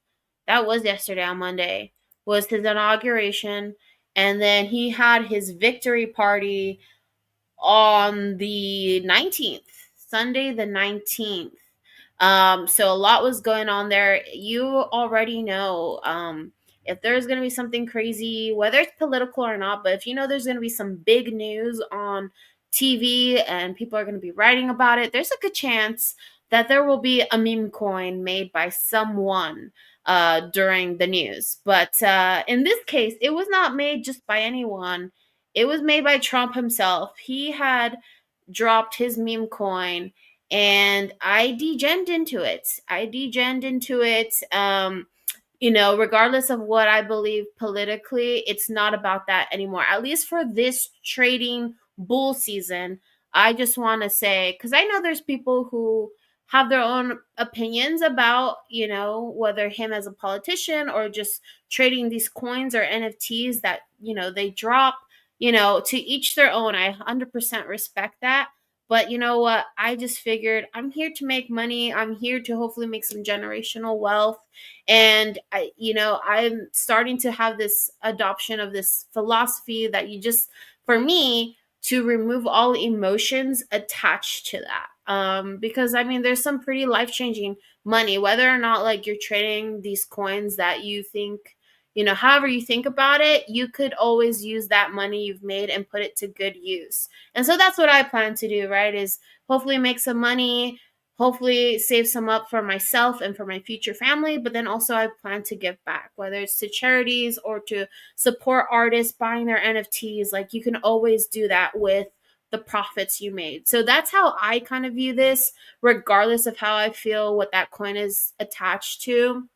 That was yesterday on Monday. Was his inauguration, and then he had his victory party on the 19th, Sunday the 19th. So a lot was going on there. You already know if there's going to be something crazy, whether it's political or not, but if you know there's going to be some big news on TV and people are going to be writing about it, there's a good chance that there will be a meme coin made by someone during the news. But in this case, it was not made just by anyone. It was made by Trump himself. He had dropped his meme coin and I degened into it. I degened into it. Regardless of what I believe politically, it's not about that anymore. At least for this trading bull season, I just want to say, because I know there's people who have their own opinions about, whether him as a politician or just trading these coins or NFTs that, they drop, to each their own. I 100% respect that. But you know what? I just figured I'm here to make money. I'm here to hopefully make some generational wealth. And I'm starting to have this adoption of this philosophy that you just, for me, to remove all emotions attached to that. Because I mean, there's some pretty life changing money, whether or not like you're trading these coins that you think, however you think about it, you could always use that money you've made and put it to good use. And so that's what I plan to do, right? Is hopefully make some money, hopefully save some up for myself and for my future family, but then also I plan to give back, whether it's to charities or to support artists buying their NFTs. Like you can always do that with the profits you made. So that's how I kind of view this, regardless of how I feel what that coin is attached to.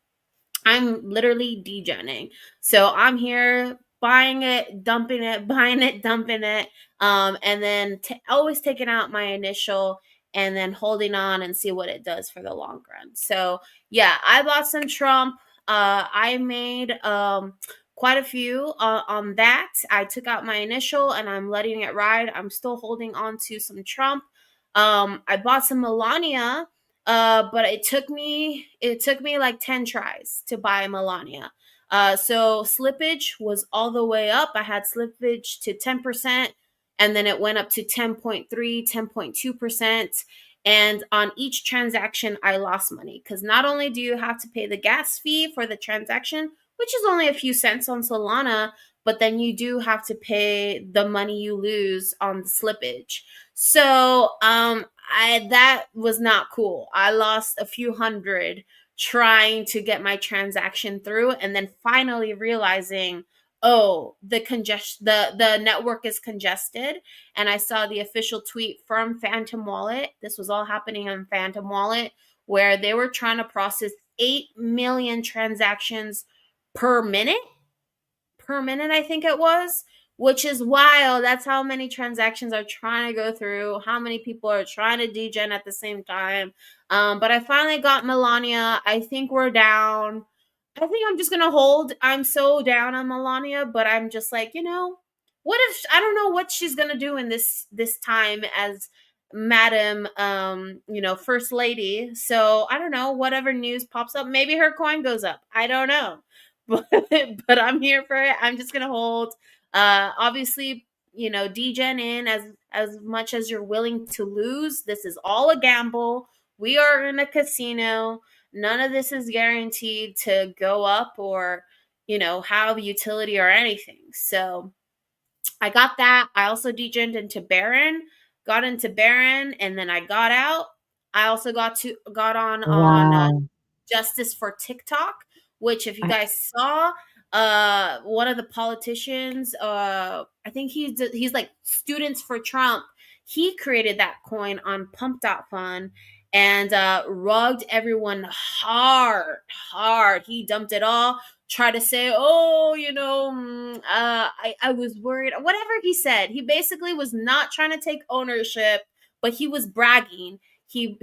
I'm literally degening. So I'm here buying it, dumping it, buying it, dumping it, and then always taking out my initial and then holding on and see what it does for the long run. So yeah, I bought some Trump. I made quite a few on that. I took out my initial and I'm letting it ride. I'm still holding on to some Trump. I bought some Melania, but it took me like 10 tries to buy Melania. So slippage was all the way up. I had slippage to 10%, and then it went up to 10.3, 10.2%. And on each transaction, I lost money because not only do you have to pay the gas fee for the transaction, which is only a few cents on Solana, but then you do have to pay the money you lose on the slippage. So that was not cool. I lost a few hundred trying to get my transaction through and then finally realizing, oh, the network is congested. And I saw the official tweet from Phantom Wallet. This was all happening on Phantom Wallet, where they were trying to process 8 million transactions per minute per minute, I think it was, which is wild. That's how many transactions are trying to go through, how many people are trying to degen at the same time. But I finally got Melania. I think we're down. I think I'm just gonna hold. I'm so down on Melania, but I'm just like, what if I don't know what she's gonna do in this time as Madam First Lady. So I don't know, whatever news pops up, maybe her coin goes up. I don't know. But but I'm here for it. I'm just gonna hold. Obviously, degen in as much as you're willing to lose. This is all a gamble. We are in a casino. None of this is guaranteed to go up or, have utility or anything. So I got that. I also degened into Baron, got into Baron, and then I got out. I also got on Wow. Justice for TikTok, which if you I, guys saw, one of the politicians, I think he's like Students for Trump. He created that coin on Pump.fun and rugged everyone hard, hard. He dumped it all, try to say, oh, I was worried. Whatever he said, he basically was not trying to take ownership, but he was bragging. He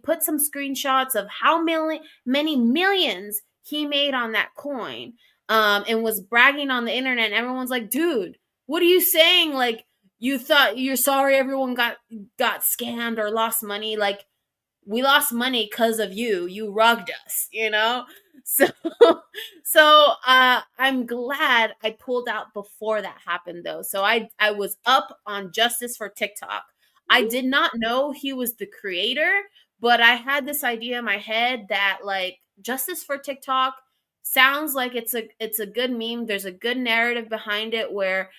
put some screenshots of how many millions he made on that coin, and was bragging on the internet. And everyone's like, dude, what are you saying? Like, you thought you're sorry everyone got scammed or lost money? Like, we lost money because of you. You rugged us. So I'm glad I pulled out before that happened though. So I was up on Justice for TikTok. I did not know he was the creator, but I had this idea in my head that like Justice for TikTok sounds like it's a good meme. There's a good narrative behind it where,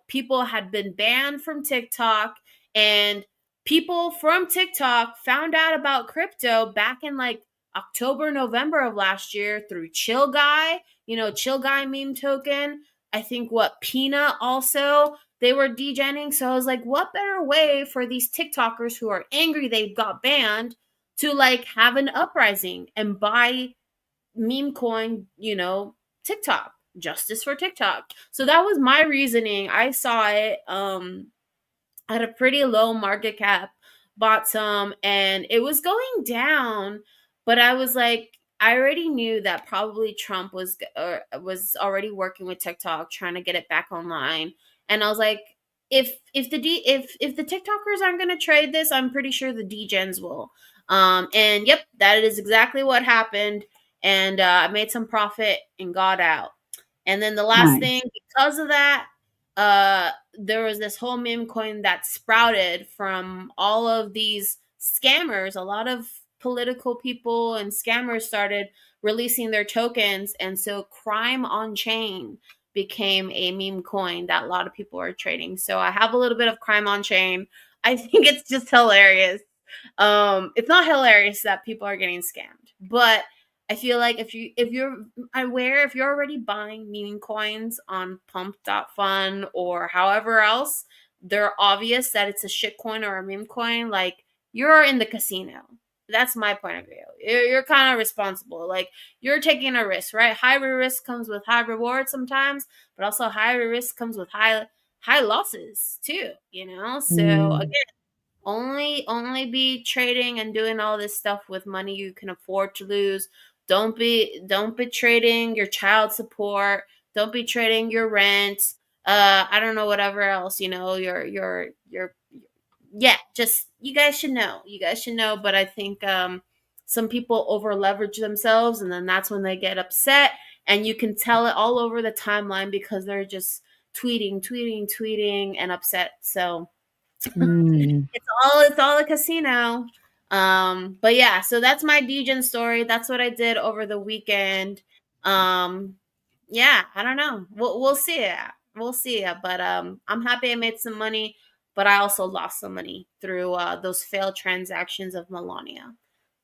people had been banned from TikTok, and people from TikTok found out about crypto back in like October, November of last year through Chill Guy, Chill Guy meme token. I think what Pina also, they were degenning. So I was like, what better way for these TikTokers who are angry they got banned to like have an uprising and buy meme coin, TikTok, Justice for TikTok. So that was my reasoning. I saw it. At a pretty low market cap, bought some, and it was going down. But I was like, I already knew that probably Trump was already working with TikTok, trying to get it back online. And I was like, if the TikTokers aren't going to trade this, I'm pretty sure the degens will. And yep, that is exactly what happened. And I made some profit and got out. And then the last thing, nice. because of that, there was this whole meme coin that sprouted from all of these scammers. A lot of political people and scammers started releasing their tokens, and so crime on chain became a meme coin that a lot of people are trading. So I have a little bit of crime on chain. I think it's just hilarious. It's not hilarious that people are getting scammed, but I feel like if you're aware, if you're already buying meme coins on Pump.fun or however else, they're obvious that it's a shit coin or a meme coin. Like, you're in the casino. That's my point of view. You're kind of responsible. Like, you're taking a risk, right? High risk comes with high reward sometimes, but also high risk comes with high losses too. So Mm, only be trading and doing all this stuff with money you can afford to lose. Don't be trading your child support. Don't be trading your rent. I don't know, whatever else, your yeah, just you guys should know. You guys should know, but I think some people over leverage themselves, and then that's when they get upset, and you can tell it all over the timeline because they're just tweeting and upset. So mm. it's all a casino. But yeah, so that's my degen story. That's what I did over the weekend. Um, yeah, I don't know. We'll see it. We'll see it. But I'm happy I made some money, but I also lost some money through those failed transactions of Melania.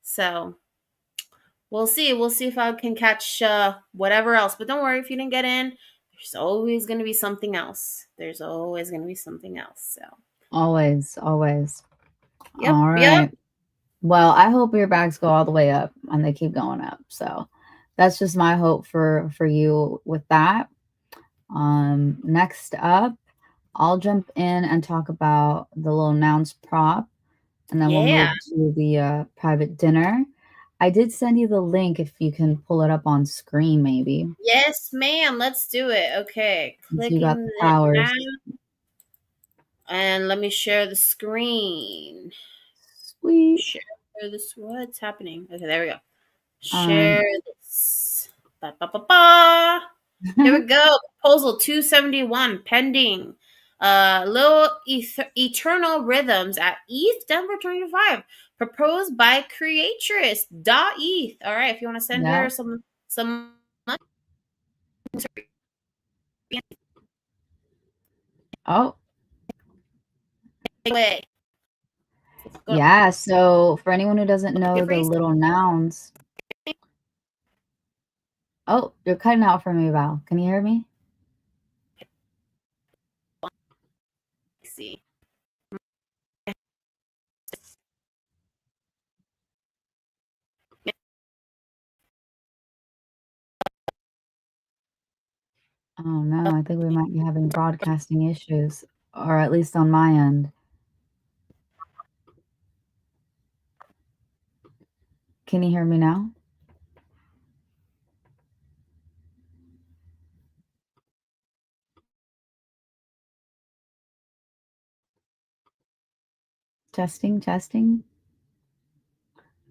So we'll see. We'll see if I can catch whatever else. But don't worry, if you didn't get in, there's always going to be something else. There's always going to be something else. So Always, always. yep, All yep. right. Well, I hope your bags go all the way up and they keep going up. So that's just my hope for you with that. Next up, I'll jump in and talk about the little nouns prop, and then we'll Yeah. move to the private dinner. I did send you the link if you can pull it up on screen, maybe. Yes, ma'am. Let's do it. Okay. Since you got Clicking the it now. powers. And let me share the screen. Sweet. Share this. What's happening? Okay, there we go. Um, Share this. Ba, ba, ba, ba. Here we go. Proposal 271 pending. Little Eternal Rhythms at ETH Denver 25. Proposed by Creatress. ETH. All right, if you want to send yeah. her some Oh, way. Go to yeah. So for anyone who doesn't know your the free little nouns, oh, you're cutting out for me, Val. Can you hear me? see. Oh no, I think we might be having broadcasting issues, or at least on my end. Can you hear me now? Testing, testing.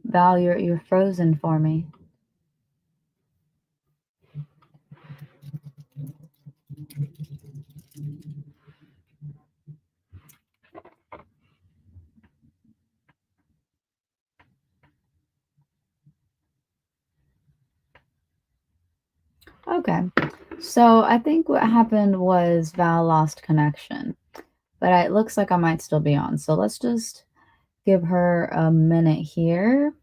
Val, you're frozen for me. Okay. So I think what happened was Val lost connection, but it looks like I might still be on. So let's just give her a minute here,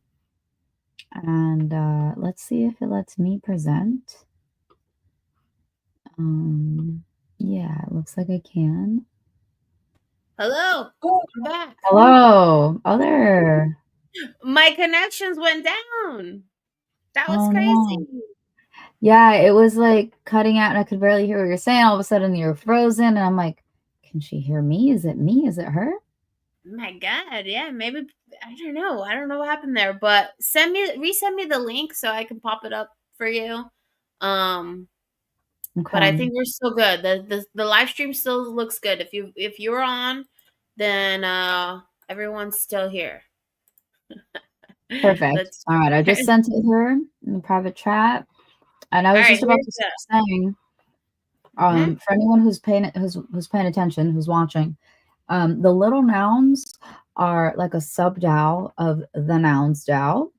and let's see if it lets me present. Um, yeah, it looks like I can. Hello. I'm back. Hello. Oh, there. My connections went down. That was Oh crazy. no. Yeah, it was like cutting out, and I could barely hear what you're saying. All of a sudden, you're frozen, and I'm like, can she hear me? Is it me? Is it her? My God, yeah, maybe I don't know. I don't know what happened there, but resend me the link so I can pop it up for you. Um, but I Okay. think we're still good. The live stream still looks good. If you're on, then everyone's still here. Perfect. Let's All right. I just sent it here in the private chat. And I all was right, just about here's to the start saying, mhm, for anyone who's paying attention, who's watching, the little nouns are like a sub DAO of the nouns DAO.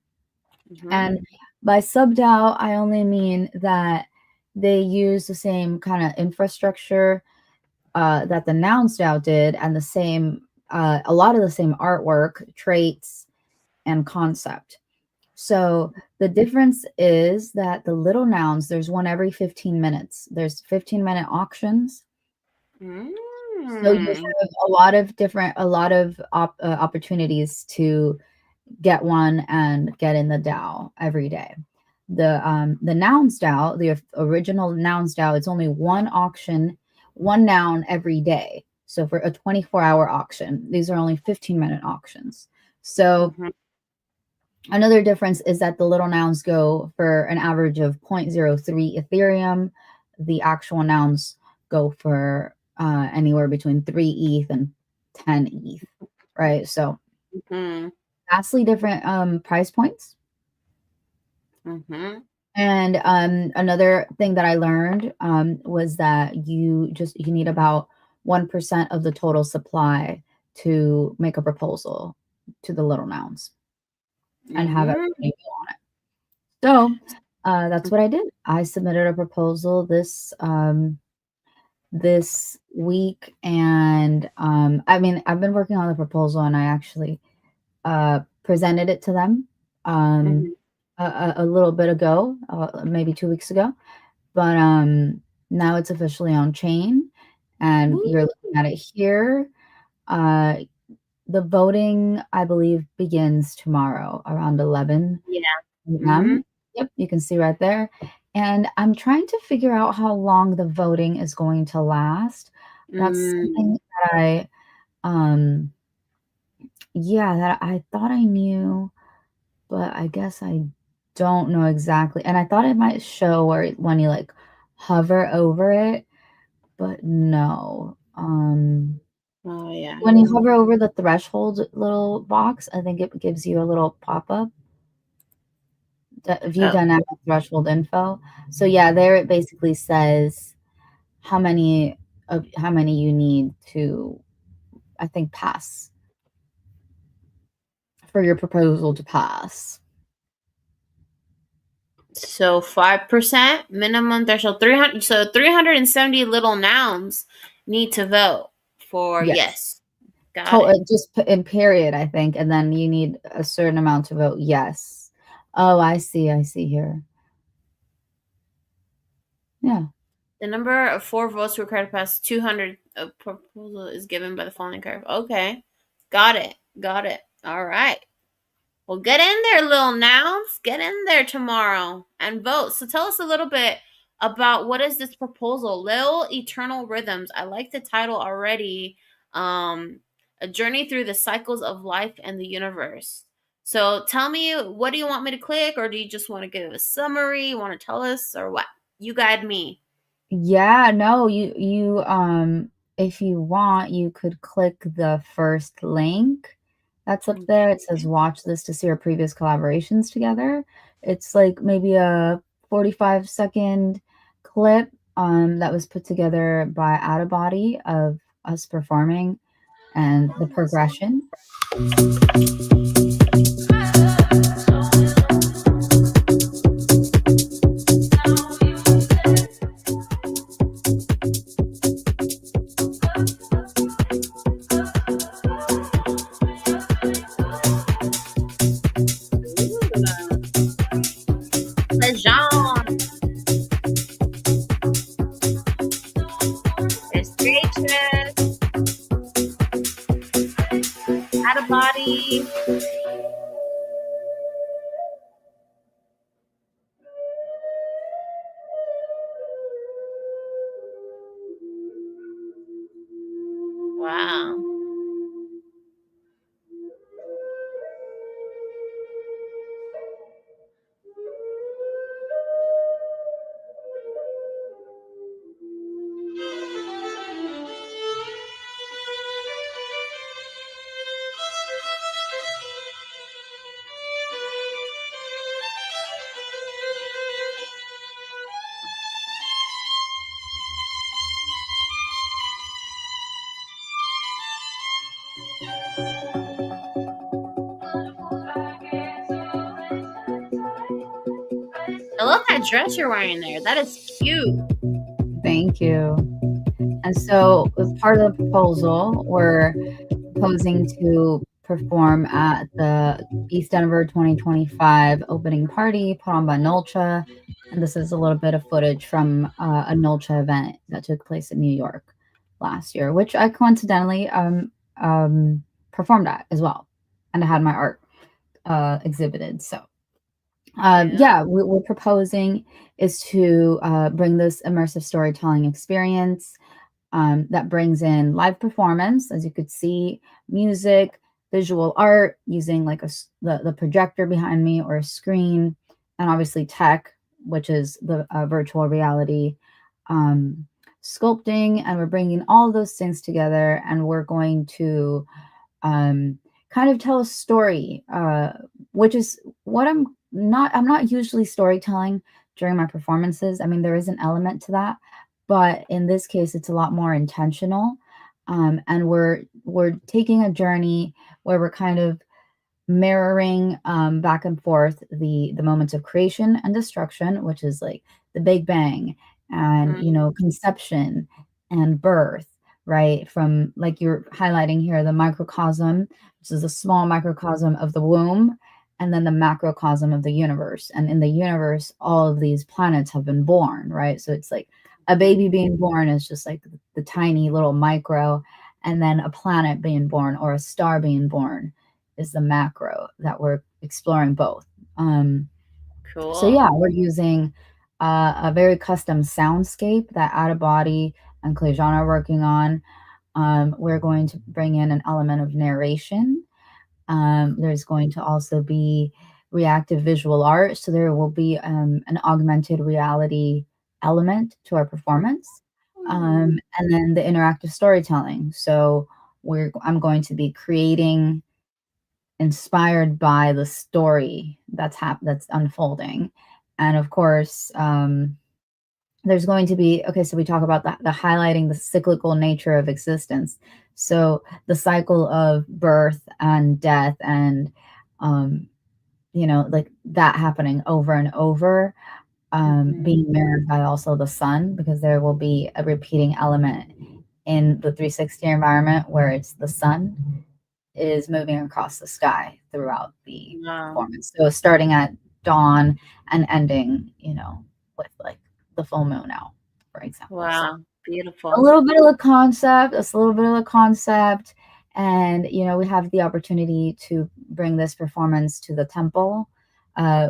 mhm, And by sub DAO, I only mean that they use the same kind of infrastructure that the nouns DAO did, and the same a lot of the same artwork, traits, and concept. So the difference is that the little nouns, there's one every 15 minutes. There's 15-minute auctions. So you mm, have a lot of opportunities to get one and get in the DAO every day. The nouns DAO, the original nouns DAO, it's only one auction, one noun every day. So for a 24-hour auction, these are only 15-minute auctions. So mhm, another difference is that the little nouns go for an average of 0.03 Ethereum. The actual nouns go for anywhere between 3 ETH and 10 ETH, right? So mhm, vastly different price points. mhm, And another thing that I learned was that you need about 1% of the total supply to make a proposal to the little nouns and have mhm, everybody on it. So that's what I did. I submitted a proposal this week, and I mean, I've been working on the proposal, and I actually presented it to them um, mhm. a little bit ago, maybe 2 weeks ago. But now it's officially on chain, and you're Woo. looking at it here. Uh, the voting, I believe, begins tomorrow around 11 Yeah. a.m. Mhm, Yep, you can see right there. and I'm trying to figure out how long the voting is going to last. That's Mm, something that um, yeah, that I thought I knew, but I guess I don't know exactly, and I thought it might show where when you, like, hover over it, but no. oh yeah. When you hover over the threshold little box, I think it gives you a little pop-up, the view Oh, dynamic threshold info. So, yeah, there it basically says how many you need to, I think, pass for your proposal to pass. so 5% minimum threshold 300. So 370 little nouns need to vote for Yes. yes. Got it. Just put in period, I think, and then you need a certain amount to vote yes. Oh, I see here. Yeah. The number of four votes required to pass 200 a proposal is given by the following curve. Okay. Got it. Got it. All right. Well, get in there, little nouns. Get in there tomorrow and vote. So tell us a little bit about what is this proposal, Lil Eternal Rhythms. I like the title already. Um, a journey through the cycles of life and the universe. So tell me, what do you want me to click, or do you just want to give a summary? You want to tell us, or what? You guide me. Yeah, no, if you want, you could click the first link that's up there. It says Okay. watch this to see our previous collaborations together. It's like maybe a 45-second clip that was put together by Out of Body of us performing and the progression. Ooh. Lejeune. There's Gracious. Out of body. Wow. I love that dress you're wearing there. That is cute. Thank you. And so, as part of the proposal, we're proposing to perform at the East Denver 2025 opening party put on by Nolcha. And this is a little bit of footage from a Nolcha event that took place in New York last year, which I coincidentally performed at as well. And I had my art exhibited. So, Yeah. yeah, what we're proposing is to bring this immersive storytelling experience that brings in live performance, as you could see, music, visual art using like the projector behind me or a screen, and obviously tech, which is the virtual reality um, sculpting. And we're bringing all those things together, and we're going to kind of tell a story, which is what I'm not usually storytelling during my performances. I mean, there is an element to that, but in this case, it's a lot more intentional. And we're taking a journey where we're kind of mirroring back and forth the moments of creation and destruction, which is like the Big Bang and Mm, conception and birth, right? From like you're highlighting here, the microcosm, which is a small microcosm of the womb, and then the macrocosm of the universe. And in the universe, all of these planets have been born, right? So it's like a baby being born is just like the tiny little micro, and then a planet being born or a star being born is the macro that we're exploring both. So cool. yeah, we're using a very custom soundscape that Out of Body and Clejon are working on. We're going to bring in an element of narration. There's going to also be reactive visual art, so there will be an augmented reality element to our performance, Mm. and then the interactive storytelling. So I'm going to be creating inspired by the story that's unfolding, and of course, there's going to be okay. So we talk about the highlighting the cyclical nature of existence. So the cycle of birth and death, and um, like that happening over and over, Mhm. being mirrored by also the sun, because there will be a repeating element in the 360 environment where it's the sun is moving across the sky throughout the Wow. performance. So starting at dawn and ending, with like the full moon out, for example. So Wow. a Beautiful. little bit of the concept, a little bit of the concept, and we have the opportunity to bring this performance to the temple,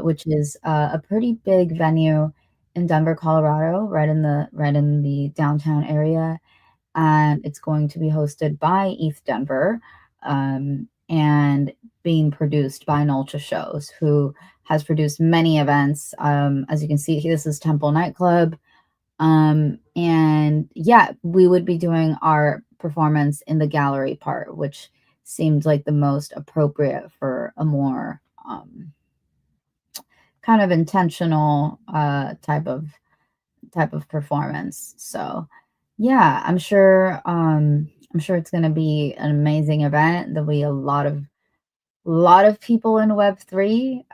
which is a pretty big venue in Denver, Colorado, right in the downtown area, and it's going to be hosted by ETH Denver, and being produced by Nolcha Shows, who has produced many events. As you can see, this is Temple Nightclub, and yeah, we would be doing our performance in the gallery part, which seemed like the most appropriate for a more kind of intentional type of performance. So yeah, I'm sure it's going to be an amazing event. There'll be a lot of people in Web3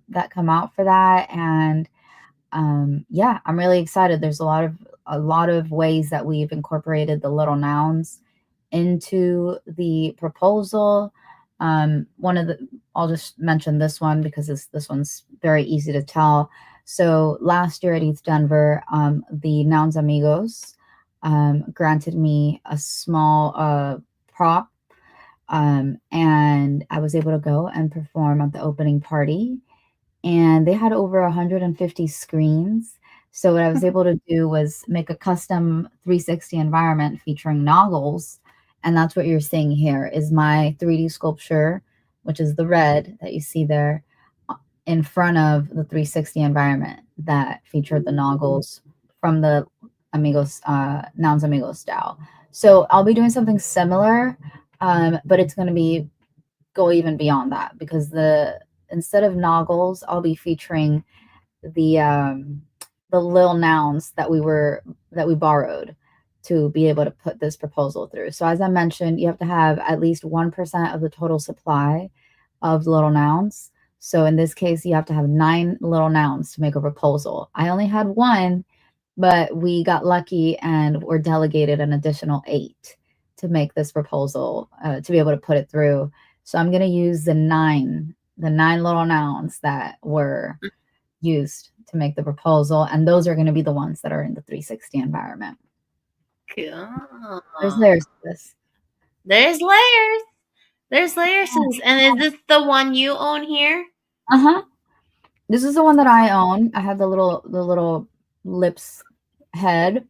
that come out for that, and yeah, I'm really excited. There's a lot of ways that we've incorporated the little nouns into the proposal. One of the I'll just mention this one because this one's very easy to tell. So last year at ETH Denver, the Nouns Amigos granted me a small prop, and I was able to go and perform at the opening party, and they had over 150 screens. So what I was able to do was make a custom 360 environment featuring noggles, and that's what you're seeing here is my 3D sculpture, which is the red that you see there, in front of the 360 environment that featured the noggles from the Amigos Nouns Amigos style. So I'll be doing something similar, but it's going to be go even beyond that, because the instead of noggles, I'll be featuring the the little nouns that we borrowed to be able to put this proposal through. So as I mentioned, you have to have at least 1% of the total supply of little nouns. So in this case, you have to have 9 little nouns to make a proposal. I only had one, but we got lucky and were delegated an additional 8 to make this proposal, to be able to put it through. So I'm going to use the nine little nouns that were used to make the proposal, and those are going to be the ones that are in the 360 environment. Cool. There's layers to this. There's layers. There's layers to this. And is this the one you own here? Uh huh. This is the one that I own. I have the little lips head.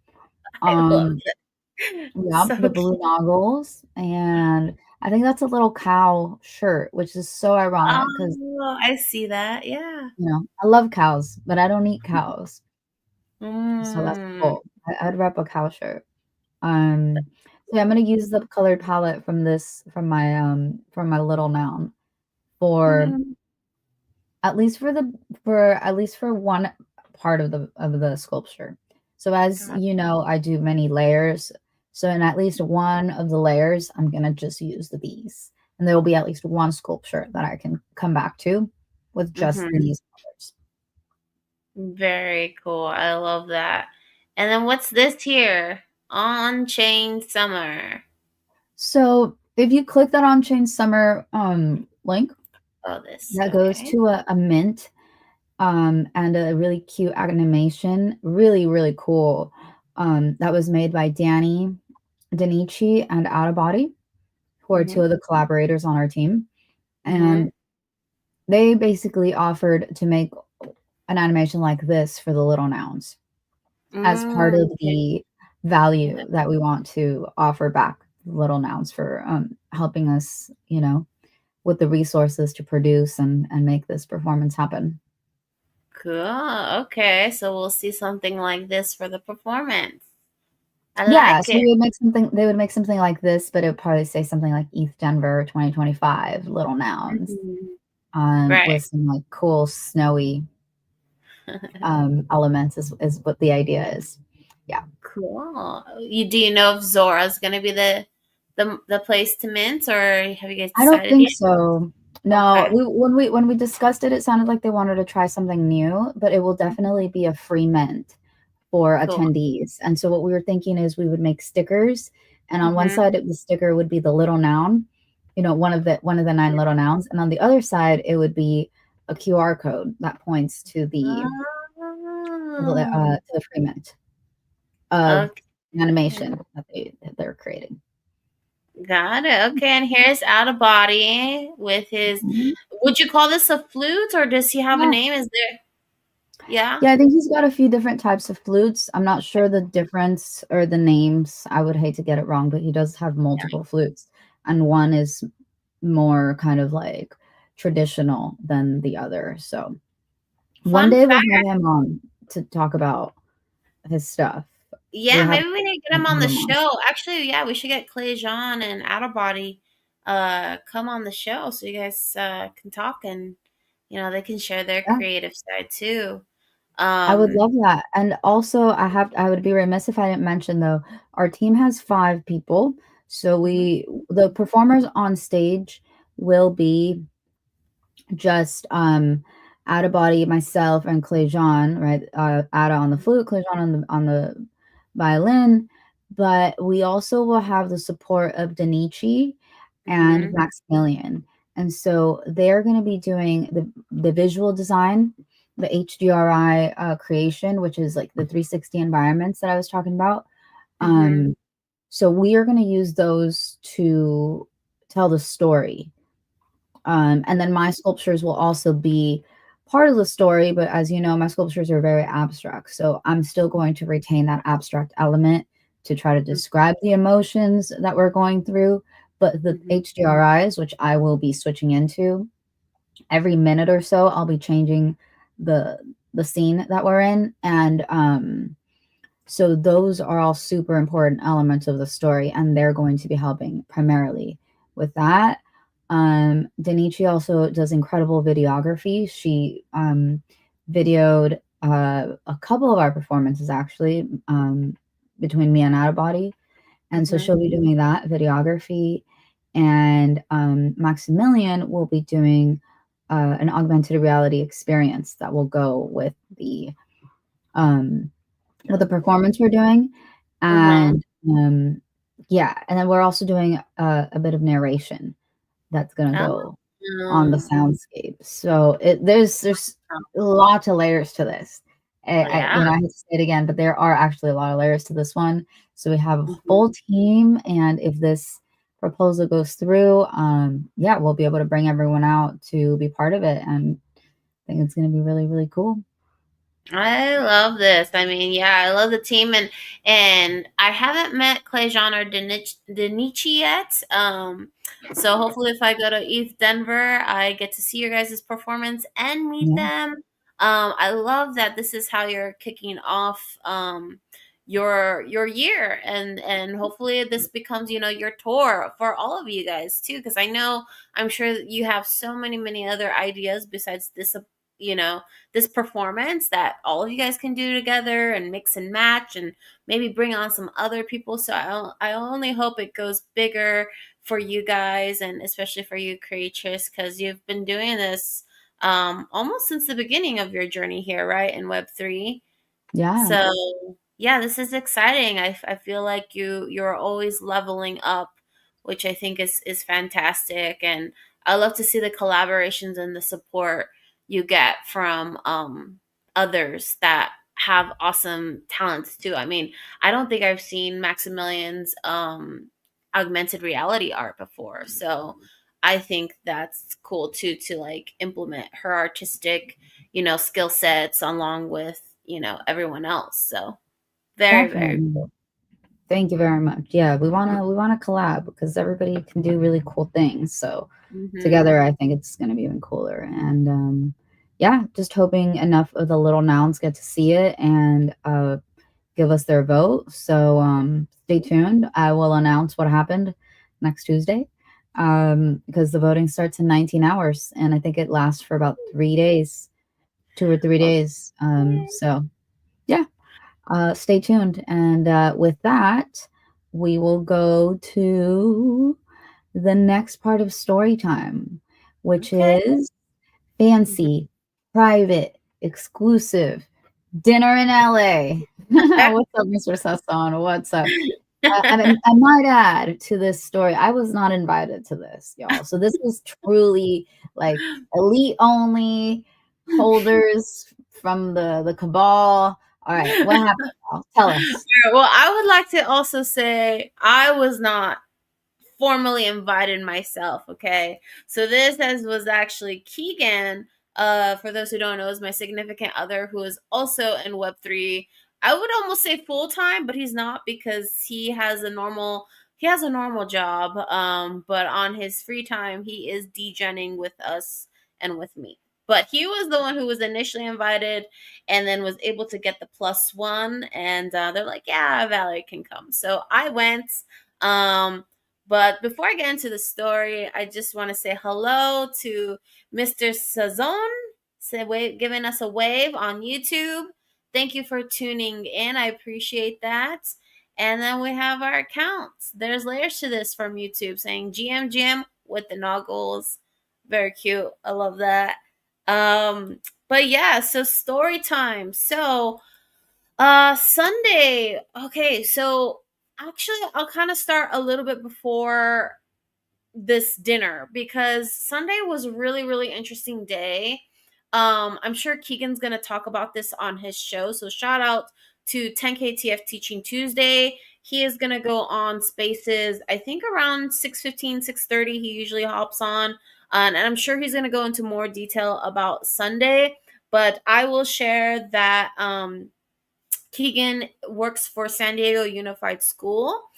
I love Um, it. yeah, So the cute. blue noggles, and I think that's a little cow shirt, which is so ironic because Oh, I see that. Yeah. I love cows, but I don't eat cows, so that's Mm. cool. I'd rep a cow shirt. Um, so yeah, I'm gonna use the colored palette from my little noun for Mm. at least for one part of the sculpture. So as God. you know, I do many layers. So in at least one of the layers, I'm gonna just use these, and there will be at least one sculpture that I can come back to with just Mhm. these colors. Very cool. I love that. And then what's this here? On Chain Summer. So if you click that on Chain Summer link, Oh, this. that goes Okay. to a mint, and a really cute animation, really, really cool. That was made by Danny Danichi and Out of Body, who are two Mhm. of the collaborators on our team. Mhm. And they basically offered to make an animation like this for the little nouns as part of Okay. the value that we want to offer back little nouns for helping us, with the resources to produce and make this performance happen. Cool. Okay. So we'll see something like this for the performance. I Yeah, like so it. they would make something like this, but it would probably say something like East Denver 2025, little nouns, Mhm. with Right. some like cool snowy elements is what the idea is. Yeah. Cool. Do you know if Zora's gonna be the place to mint, or have you guys I don't decided think yet? so. No, Okay. when we discussed it, it sounded like they wanted to try something new, but it will definitely be a free mint for Cool. attendees. And so what we were thinking is we would make stickers, and on one Mhm. side of the sticker would be the little noun, one of the nine little nouns, and on the other side it would be a QR code that points Oh. to the free mint of Okay. animation that they're creating. Got it. Okay, and here's out of body with his. Mhm. Would you call this a flute, or does he have a Yeah. name? Is there? Yeah. Yeah, I think he's got a few different types of flutes. I'm not sure the difference or the names. I would hate to get it wrong, but he does have multiple flutes. And one is more kind of like traditional than the other. So one Fun day we'll fact. have him on to talk about his stuff. Yeah, We'll have maybe we need to get him on have the him on. show. Actually, yeah, we should get Clay Jean and Outerbody come on the show so you guys can talk, and they can share their Yeah, creative side too. I would Um love that. And also I would be remiss if I didn't mention though, our team has 5 people. So mhm, the performers on stage will be just out of body myself and Clay Jean, right? Ada on the flute, Clay Jean on the violin, but we also will have the support of Danichi and mhm, Maximilian. And so they're going to be doing the visual design, the HDRI creation, which is like the 360 environments that I was talking about. mhm, Um, so we are going to use those to tell the story, and then my sculptures will also be part of the story, but as you know, my sculptures are very abstract. So I'm still going to retain that abstract element to try to mhm, describe the emotions that we're going through. But the mhm. HDRIs, which I will be switching into every minute or so, I'll be changing the the scene that we're in. And so those are all super important elements of the story, and they're going to be helping primarily with that. Danichi also does incredible videography. She videoed a couple of our performances actually, between me and Out of Body, and so Mhm. she'll be doing that videography, and Maximilian will be doing an augmented reality experience that will go um, with the performance we're doing. Uh-huh. And yeah, and then we're also doing a bit of narration that's gonna go on the Oh. soundscape. So there's lots of layers to this. Yeah. I hate to say it again, but there are actually a lot of layers to this one. So we have a Mhm. full team, and if this proposal goes through, yeah, we'll be able to bring everyone out to be part of it, and I think it's gonna be really, really cool. I love this. I mean, yeah, I love the team, and I haven't met Clayjon or Denichi yet. So hopefully, if I go to East Denver, I get to see your guys' performance and meet Yeah, them. I love that this is how you're kicking off your year, and hopefully this becomes your tour for all of you guys too. Because I'm sure that you have so many other ideas besides this. You know this performance that all of you guys can do together and mix and match and maybe bring on some other people. So I only hope it goes bigger for you guys and especially for you, Creatress, because you've been doing this almost since the beginning of your journey here, right, in Web3. yeah. So yeah, this is exciting. I feel like you're always leveling up, which I think is fantastic. And I love to see the collaborations and the support you get from others that have awesome talents too. I mean, I don't think I've seen Maximilian's augmented reality art before. So I think that's cool too, to like implement her artistic, skill sets along with, everyone else. So very, very Definitely. cool. Thank you very much. Yeah, we wanna collab because everybody can do really cool things. So Hmm. together, I think it's gonna be even cooler. And yeah, just hoping enough of the little nouns get to see it and give us their vote. So stay tuned. I will announce what happened next Tuesday because the voting starts in 19 hours, and I think it lasts for about 3 days, 2 or 3 days. So yeah, stay tuned. And with that, we will go to the next part of story time, which Okay. is Mhm. fancy, private, exclusive dinner in LA. What's up, Mr. Sasson? What's up? And I might add to this story, I was not invited to this, y'all. So this was truly like elite only holders from the cabal. All right, what happened, y'all? Tell us. Well, I would like to also say I was not formally invited myself. Okay, so this as was actually Keegan. For those who don't know, is my significant other who is also in Web3. I would almost say full time, but he's not because he has a normal job. But on his free time, he is degenning with us and with me. But he was the one who was initially invited, and then was able to get the plus one. And they're like, "Yeah, Valerie can come." So I went. Um, but before I get into the story, I just want to say hello to Mr. Sazon, giving us a wave on YouTube. Thank you for tuning in. I appreciate that. And then we have our accounts. There's layers to this from YouTube saying GM with the noggles. Very cute. I love that. But yeah, so story time. So Sunday. Okay, so actually I'll kind of start a little bit before this dinner because Sunday was a really, really interesting day. I'm sure Keegan's gonna talk about this on his show. So shout out to 10KTF Teaching Tuesday. He is gonna go on spaces, I think around 6:15, 6:30. He usually hops on. And I'm sure he's gonna go into more detail about Sunday. But I will share that Keegan works for San Diego Unified School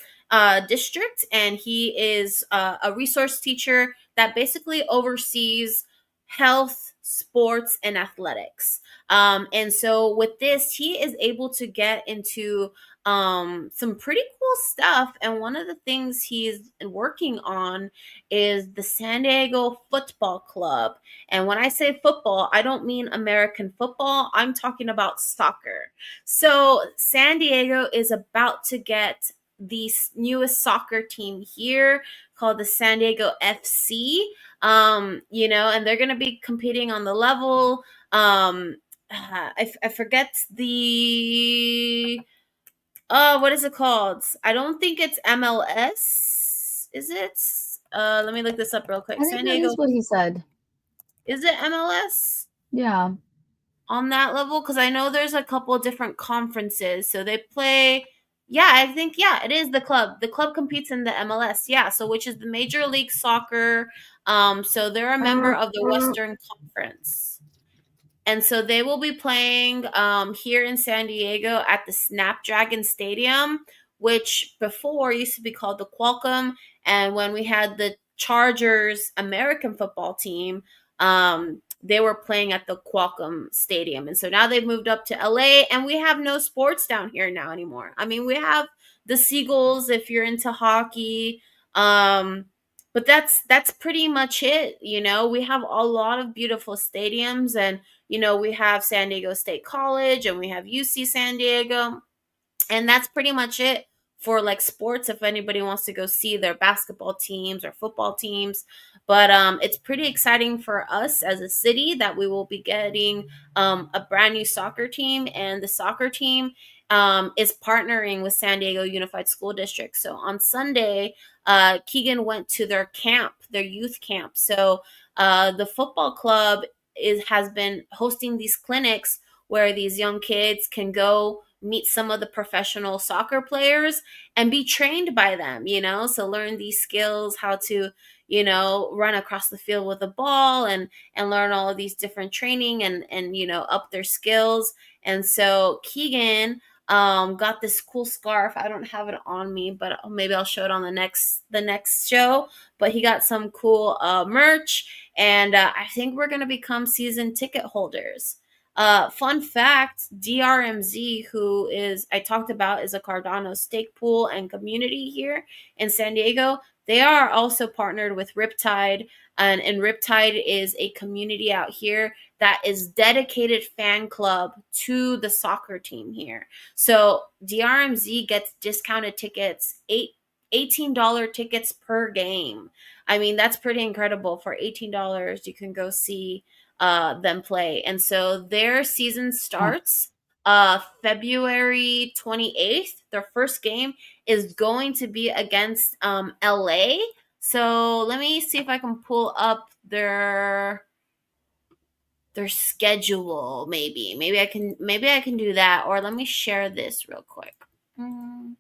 District, and he is a resource teacher that basically oversees health, sports, and athletics. And so with this, he is able to get into some pretty cool stuff. And one of the things he's working on is the San Diego Football Club. And when I say football, I don't mean American football, I'm talking about soccer. So San Diego is about to get the newest soccer team here called the San Diego FC. And they're going to be competing on the level. I forget the what is it called? I don't think it's MLS. Is it? Let me look this up real quick. I think San that Diego, is what he said. is it MLS? Yeah. On that level, because I know there's a couple of different conferences. So they play, yeah, I think, yeah, it is the club. The club competes in the MLS, yeah, so which is the Major League Soccer. So they're a member of the Western Conference. And so they will be playing here in San Diego at the Snapdragon Stadium, which before used to be called the Qualcomm. And when we had the Chargers American football team, they were playing at the Qualcomm Stadium. And so now they've moved up to LA, and we have no sports down here now anymore. I mean, we have the Seagulls if you're into hockey. But that's pretty much it. We have a lot of beautiful stadiums, and we have San Diego State College, and we have UC San Diego, and that's pretty much it for like sports if anybody wants to go see their basketball teams or football teams. But it's pretty exciting for us as a city that we will be getting a brand new soccer team, and the soccer team is partnering with San Diego Unified School District. So on Sunday, Keegan went to their camp, their youth camp. So the football club has been hosting these clinics where these young kids can go meet some of the professional soccer players and be trained by them, so learn these skills, how to, run across the field with a ball, and learn all of these different training, and up their skills. And so Keegan got this cool scarf. I don't have it on me, but maybe I'll show it on the next show. But he got some cool merch, and I think we're gonna become season ticket holders. Fun fact: DRMZ, who is I talked about, is a Cardano stake pool and community here in San Diego. They are also partnered with Riptide, and Riptide is a community out here that is dedicated fan club to the soccer team here. So DRMZ gets discounted tickets, $18 tickets per game. I mean, that's pretty incredible. For $18, you can go see them play. And so their season Wow. starts February 28th. Their first game is going to be against LA. So let me see if I can pull up their schedule. Maybe I can do that, or let me share this real quick. Mm.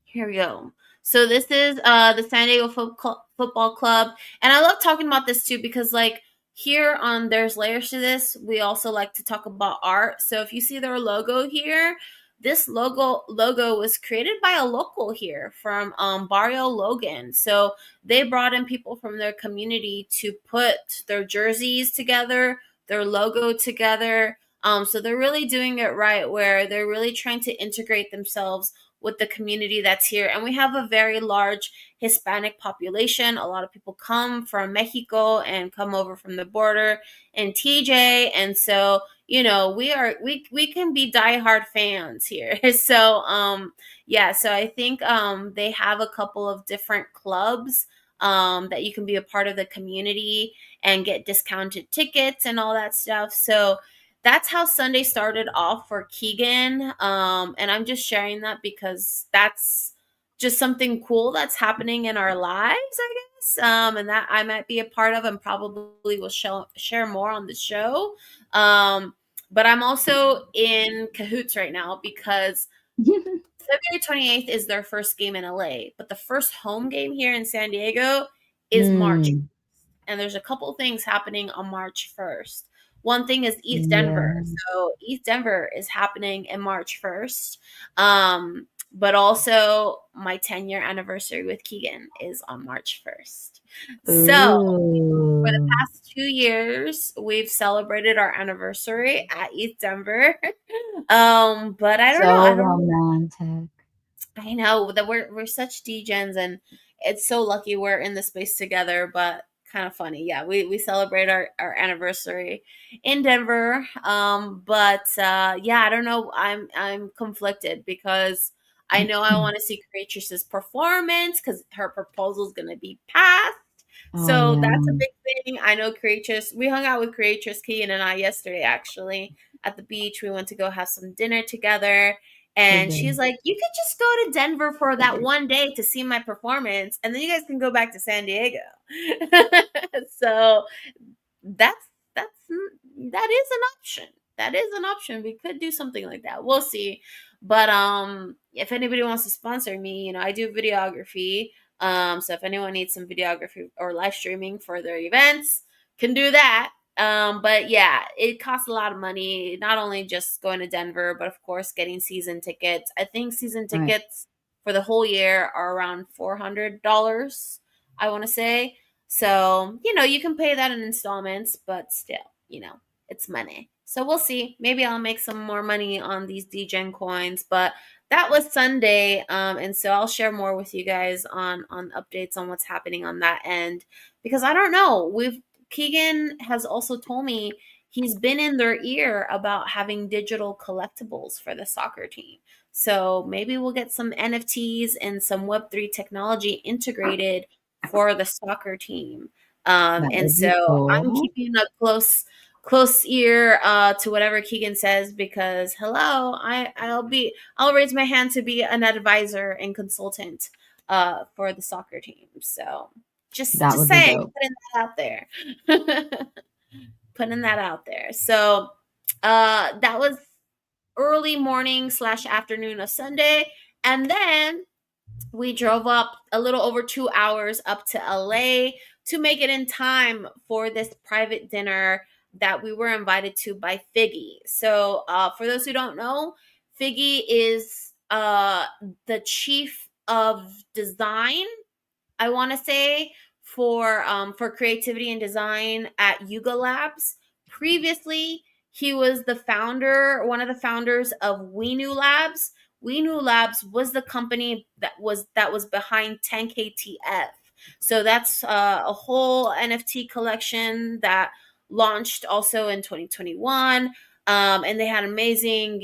Here we go. So this is the San Diego Football Club, and I love talking about this too because like here on There's Layers to This, we also like to talk about art. So if you see their logo here, this logo was created by a local here from Barrio Logan. So they brought in people from their community to put their jerseys together, their logo together. So they're really doing it right, where they're really trying to integrate themselves with the community that's here. And we have a very large Hispanic population. A lot of people come from Mexico and come over from the border in TJ. And so, we can be diehard fans here. So yeah, so I think they have a couple of different clubs that you can be a part of the community and get discounted tickets and all that stuff. So that's how Sunday started off for Keegan. And I'm just sharing that because that's just something cool that's happening in our lives, I guess. And that I might be a part of, and probably will share more on the show. But I'm also in cahoots right now because February 28th is their first game in LA, but the first home game here in San Diego is March, Mm, and there's a couple things happening on March 1st. One thing is East Denver. yeah. So East Denver is happening in March 1st. But also my 10-year anniversary with Keegan is on March 1st. So for the Ooh, past 2 years, we've celebrated our anniversary at East Denver. But I don't know. so I don't know. romantic. I know that we're such degens, and it's so lucky we're in the space together, but kind of funny. Yeah, we celebrate our anniversary in Denver. But yeah, I don't know. I'm conflicted because I know I want to see Creatrix's performance because her proposal is gonna be passed. Oh So yeah, that's a big thing. I know Creatrix. We hung out with Creatrix, Kean, and I yesterday actually at the beach. We went to go have some dinner together, we and she's did. like, "You could just go to Denver for that one day to see my performance, and then you guys can go back to San Diego." So that's that is an option. That is an option. We could do something like that. We'll see. But if anybody wants to sponsor me, I do videography. So if anyone needs some videography or live streaming for their events, can do that. But yeah, it costs a lot of money, not only just going to Denver, but of course getting season tickets. I think season Right, tickets for the whole year are around $400, I want to say. So, you can pay that in installments, but still, it's money. So we'll see. Maybe I'll make some more money on these DGen coins, but that was Sunday. And so I'll share more with you guys on updates on what's happening on that end, because I don't know. Keegan has also told me he's been in their ear about having digital collectibles for the soccer team. So maybe we'll get some NFTs and some Web3 technology integrated for the soccer team. that And would be so I'm cool. keeping a close ear to whatever Keegan says, because hello, I'll raise my hand to be an advisor and consultant for the soccer team. So That just would be saying, dope. putting that out there. Putting that out there. So that was early morning slash afternoon of Sunday. And then we drove up a little over 2 hours up to LA to make it in time for this private dinner that we were invited to by Figgy. So, for those who don't know, Figgy is the chief of design, I want to say, for creativity and design at Yuga Labs. Previously, he was the founder, one of the founders of Wenu Labs. Wenu Labs was the company that was behind 10KTF. So that's a whole NFT collection that launched also in 2021. And they had amazing,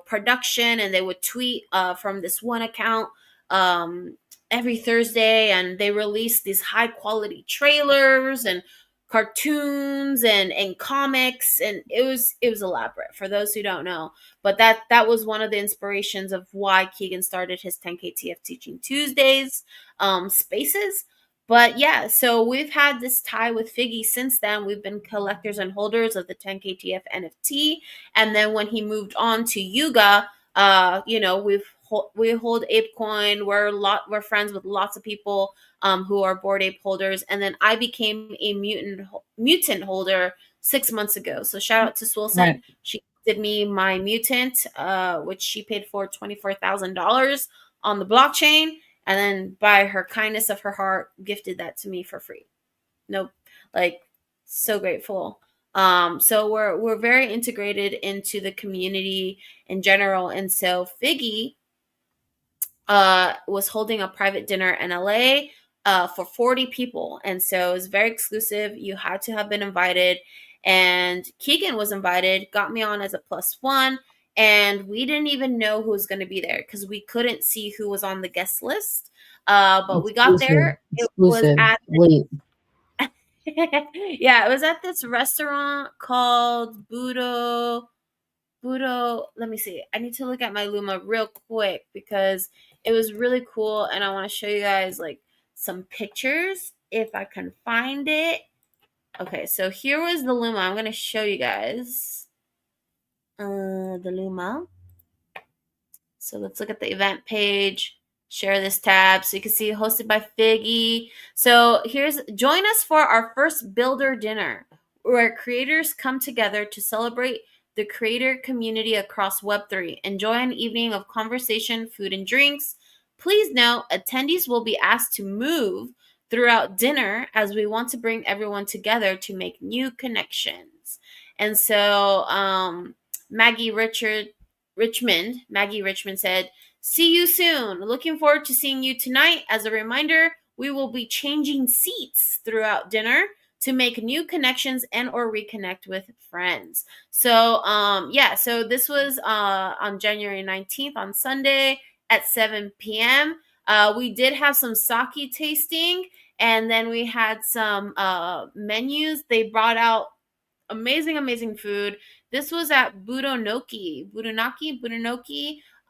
production, and they would tweet from this one account um, every Thursday, and they released these high quality trailers and cartoons and comics, and it was elaborate for those who don't know. But that was one of the inspirations of why Keegan started his 10KTF Teaching Tuesdays spaces. But yeah, so we've had this tie with Figgy since then. We've been collectors and holders of the 10KTF NFT. And then when he moved on to Yuga, we hold ApeCoin. We're friends with lots of people who are Bored Ape holders, and then I became a mutant holder 6 months ago. So shout out to Swilson. Right. She did me my mutant, which she paid for $24,000 on the blockchain, and then by her kindness of her heart, gifted that to me for free. Nope, like so grateful. So we're very integrated into the community in general, and so Figgy was holding a private dinner in LA for 40 people. And so it was very exclusive. You had to have been invited. And Keegan was invited, got me on as a plus one. And we didn't even know who was going to be there because we couldn't see who was on the guest list. But we got Exclusive. there. It was Exclusive. at Wait. yeah, it was at this restaurant called Budo, let me see. I need to look at my Luma real quick because it was really cool, and I want to show you guys like some pictures if I can find it. Okay, so here was the Luma. I'm going to show you guys the Luma. So let's look at the event page, share this tab so you can see hosted by Figgy. So join us for our first builder dinner where creators come together to celebrate the creator community across Web3. Enjoy an evening of conversation, food, and drinks. Please note, attendees will be asked to move throughout dinner as we want to bring everyone together to make new connections. And so Maggie Richmond said, "See you soon. Looking forward to seeing you tonight. As a reminder, we will be changing seats throughout dinner to make new connections and or reconnect with friends." So so this was on January 19th on Sunday at 7 p.m. We did have some sake tasting, and then we had some menus. They brought out amazing food. This was at Budonoki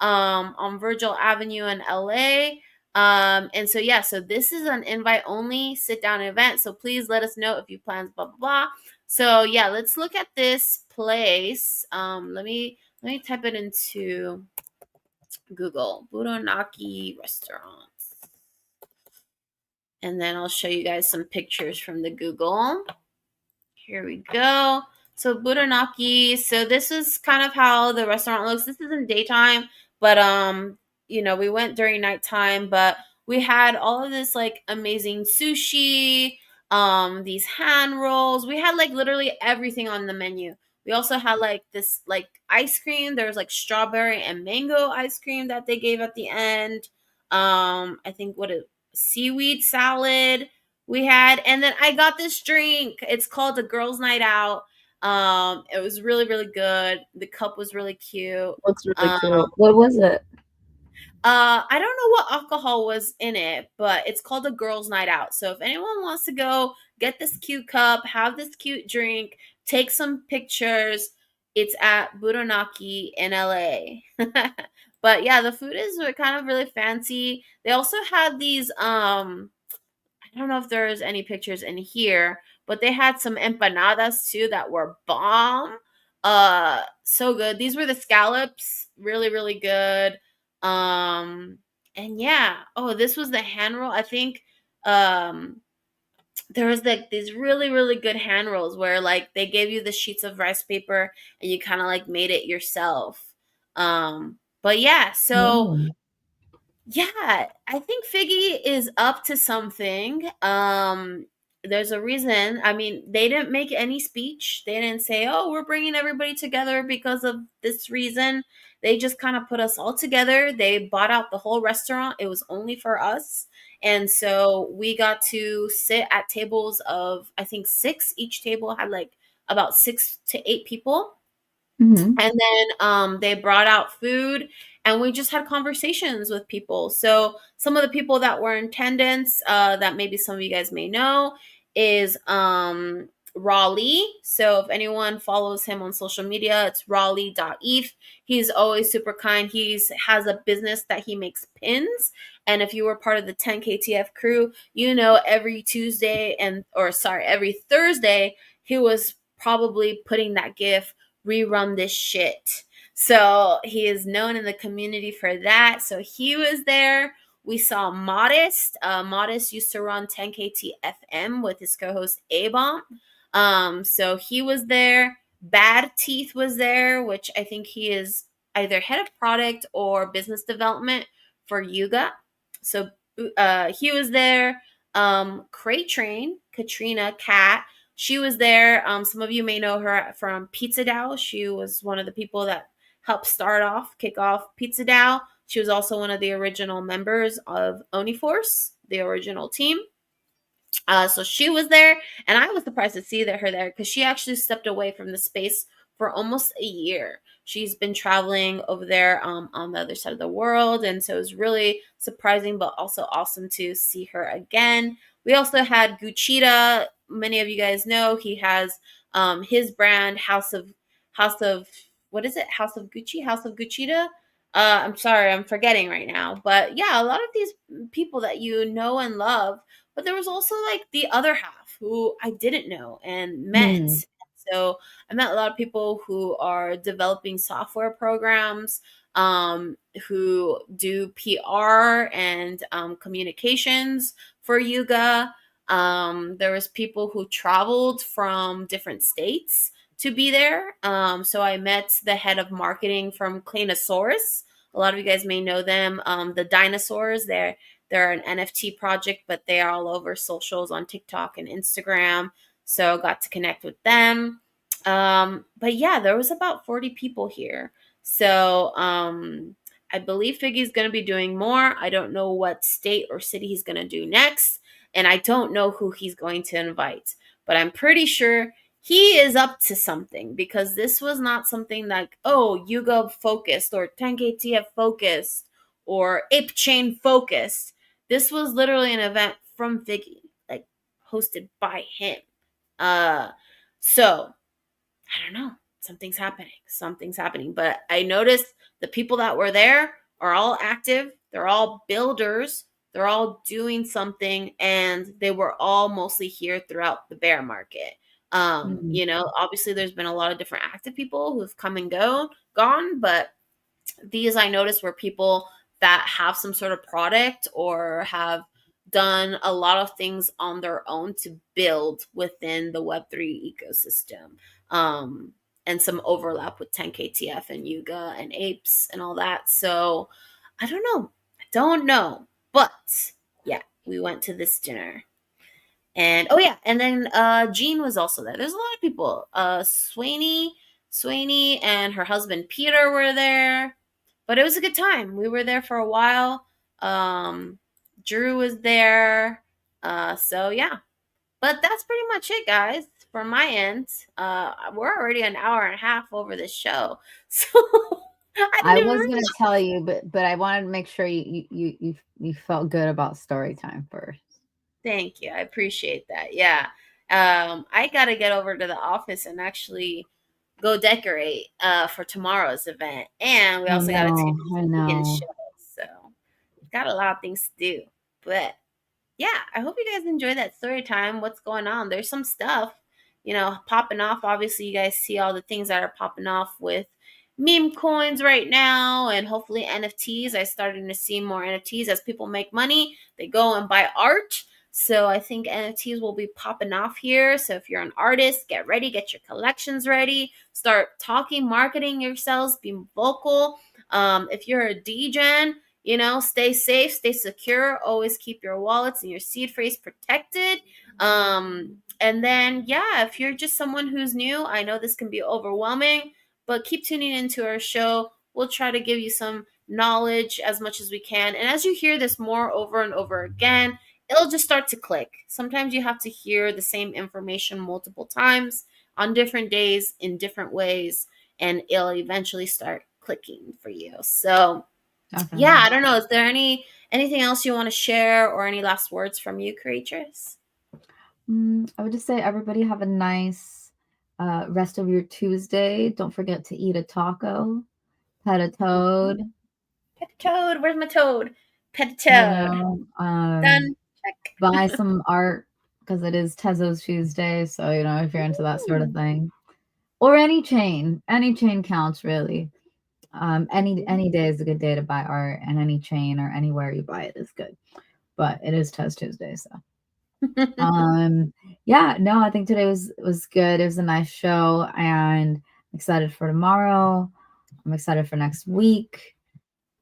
on Virgil Avenue in LA. And so yeah, so this is an invite only sit down event. So please let us know if you plans, blah blah blah. So yeah, let's look at this place. Let me type it into Google. Budonaki restaurants. And then I'll show you guys some pictures from the Google. Here we go. So Buranaki. So this is kind of how the restaurant looks. This isn't daytime, but we went during nighttime, but we had all of this like amazing sushi, these hand rolls. We had like literally everything on the menu. We also had like this like ice cream. There was like strawberry and mango ice cream that they gave at the end. I think what a seaweed salad we had, and then I got this drink. It's called the Girls Night Out. It was really good. The cup was really cute. Looks really um cute. What was it? I don't know what alcohol was in it, but it's called a Girls Night Out. So if anyone wants to go get this cute cup, have this cute drink, take some pictures, it's at Buranaki in LA. But yeah, the food is kind of really fancy. They also had these I don't know if there's any pictures in here, but they had some empanadas too that were bomb. So good. These were the scallops, really, really good. Um, and yeah, oh, this was the hand roll. I think um there was like these really, really good hand rolls where like they gave you the sheets of rice paper and you kind of like made it yourself. But yeah, so Oh. yeah, I think Figgy is up to something. There's a reason. I mean, they didn't make any speech. They didn't say, "Oh, we're bringing everybody together because of this reason." They just kind of put us all together. They bought out the whole restaurant. It was only for us. And so we got to sit at tables of I think 6. Each table had like about 6 to 8 people, Hmm. and then they brought out food and we just had conversations with people. So some of the people that were in attendance, that maybe some of you guys may know, is Raleigh. So if anyone follows him on social media, it's raleigh.eth. He's always super kind. He's has a business that he makes pins. And if you were part of the 10 KTF crew, you know every Tuesday and or sorry, every Thursday, he was probably putting that gif, rerun this shit. So he is known in the community for that. So he was there. We saw Modest. Modest used to run 10KT FM with his co-host A-Bomb. So he was there. Bad Teeth was there, which I think he is either head of product or business development for Yuga. So he was there. Crate Train, Katrina Cat, she was there. Some of you may know her from Pizza Dow. She was one of the people that helped kick off Pizza Dow. She was also one of the original members of Uniforce, the original team. So she was there, and I was surprised to see her there because she actually stepped away from the space for almost a year. She's been traveling over there on the other side of the world, and so it was really surprising, but also awesome to see her again. We also had Gucci'da. Many of you guys know he has his brand House of what is it? House of Gucci, House of Gucci'da. I'm sorry, I'm forgetting right now, but yeah, a lot of these people that you know and love, but there was also like the other half who I didn't know and met. Mm. So I met a lot of people who are developing software programs, who do PR and communications for Yuga. There was people who traveled from different states to be there. So I met the head of marketing from Cleanosaurus. A lot of you guys may know them. The dinosaurs, they're an NFT project, but they are all over socials on TikTok and Instagram. So got to connect with them. But yeah, there was about 40 people here. So I believe Figgy's going to be doing more. I don't know what state or city he's going to do next. And I don't know who he's going to invite. But I'm pretty sure he is up to something because this was not something like, oh, Yuga focused or 10KTF focused or Ape Chain focused. This was literally an event from Figgy, like hosted by him. Uh, so I don't know. Something's happening. Something's happening. But I noticed the people that were there are all active. They're all builders. They're all doing something, and they were all mostly here throughout the bear market. Mm. Obviously there's been a lot of different active people who've come and gone, but these I noticed were people that have some sort of product or have done a lot of things on their own to build within the Web3 ecosystem. And some overlap with 10KTF and Yuga and Apes and all that. So I don't know. I don't know. But yeah, we went to this dinner. And oh yeah, and then Jean was also there. There's a lot of people. Swaney and her husband Peter were there. But it was a good time. We were there for a while. Drew was there. So yeah. But that's pretty much it, guys, from my end. We're already an hour and a half over this show. So I didn't I even was realize. gonna tell you, but I wanted to make sure you felt good about story time first. Thank you. I appreciate that. Yeah. I gotta get over to the office and actually go decorate for tomorrow's event. And we I also gotta know, take this I vegan know. show. So got a lot of things to do. But yeah, I hope you guys enjoy that story time. What's going on? There's some stuff, popping off. Obviously, you guys see all the things that are popping off with meme coins right now, and hopefully NFTs. I starting to see more NFTs as people make money. They go and buy art. So I think NFTs will be popping off here. So if you're an artist, get ready, get your collections ready, start talking, marketing yourselves, be vocal. If you're a DGen, stay safe, stay secure, always keep your wallets and your seed phrase protected. And then, yeah, if you're just someone who's new, I know this can be overwhelming, but keep tuning into our show. We'll try to give you some knowledge as much as we can. And as you hear this more over and over again, it'll just start to click. Sometimes you have to hear the same information multiple times on different days in different ways, and it'll eventually start clicking for you. So, yeah, Definitely. I don't know. Is there anything else you want to share or any last words from you, creatress? I would just say everybody have a nice rest of your Tuesday. Don't forget to eat a taco, pet a toad, Pet a toad. Where's my toad? Pet a you toad. know, Done. buy Check. some art because it is Tezo's Tuesday. So, if you're into that sort of Ooh. thing, or any chain counts really. Any day is a good day to buy art, and any chain or anywhere you buy it is good. But it is Tez Tuesday, so Um, yeah, no, I think today was good. It was a nice show, and I'm excited for tomorrow. I'm excited for next week.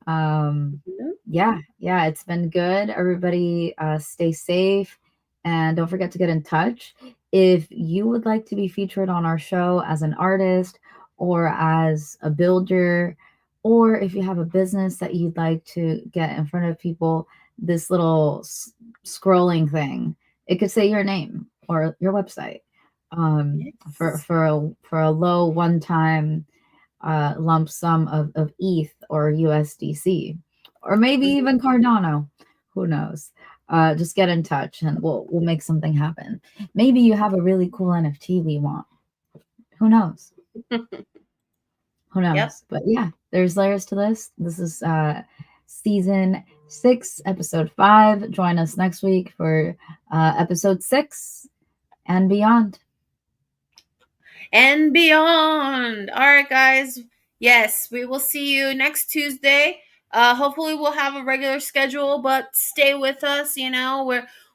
Um, yeah, it's been good. Everybody, stay safe, and don't forget to get in touch if you would like to be featured on our show as an artist or as a builder, or if you have a business that you'd like to get in front of people. This little scrolling thing, it could say your name or your website, for Yes. a low one time lump sum of ETH or USDC, or maybe even Cardano. Who knows? Just get in touch and we'll make something happen. Maybe you have a really cool NFT we want. Who knows? Who Yep. knows? But yeah, there's layers to this. This is season 6, episode 5. Join us next week for episode 6 and beyond. And beyond. All right, guys. Yes, we will see you next Tuesday. Hopefully we'll have a regular schedule, but stay with us.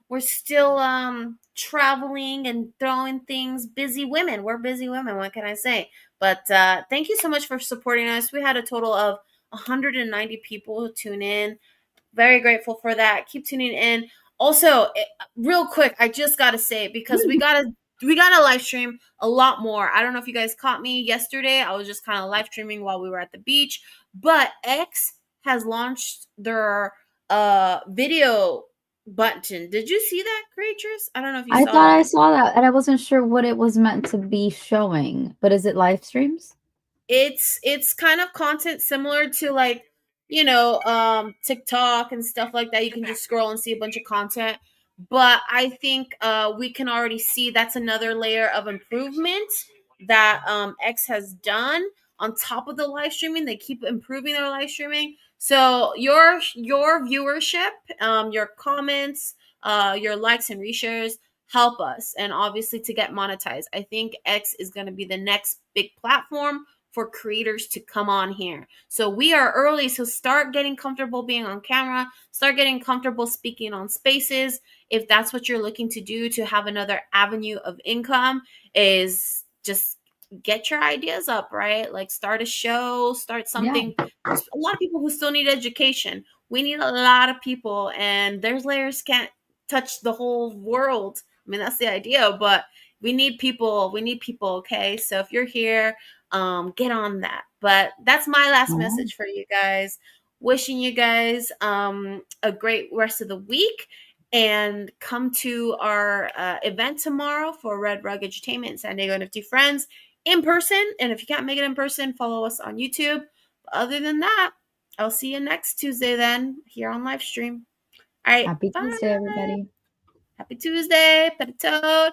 We're still traveling and throwing things. Busy women. We're busy women. What can I say? But thank you so much for supporting us. We had a total of 190 people tune in. Very grateful for that. Keep tuning in. Also, real quick, I just gotta say it because we gotta live stream a lot more. I don't know if you guys caught me yesterday. I was just kind of live streaming while we were at the beach. But X has launched their video button. Did you see that, creatures? I don't know if you I saw thought that. I saw that, and I wasn't sure what it was meant to be showing. But is it live streams? It's kind of content similar to like TikTok and stuff like that. You can just scroll and see a bunch of content, but I think we can already see that's another layer of improvement that X has done on top of the live streaming. They keep improving their live streaming, so your viewership, your comments, your likes and reshares help us, and obviously to get monetized. I think X is going to be the next big platform for creators to come on here. So we are early, so start getting comfortable being on camera, start getting comfortable speaking on spaces. If that's what you're looking to do to have another avenue of income, is just get your ideas up, right? Like start a show, start Yeah. something. There's a lot of people who still need education. We need a lot of people, and there's layers can't touch the whole world. I mean, that's the idea, but we need people. We need people, okay? So if you're here, get on that. But that's my last Oh, message for you guys. Wishing you guys a great rest of the week, and come to our event tomorrow for Red Rug Entertainment and San Diego NFT Friends in person. And if you can't make it in person, follow us on YouTube. But other than that, I'll see you next Tuesday then here on live stream. All right, happy bye. Tuesday, everybody. Happy Tuesday. Pet a toad.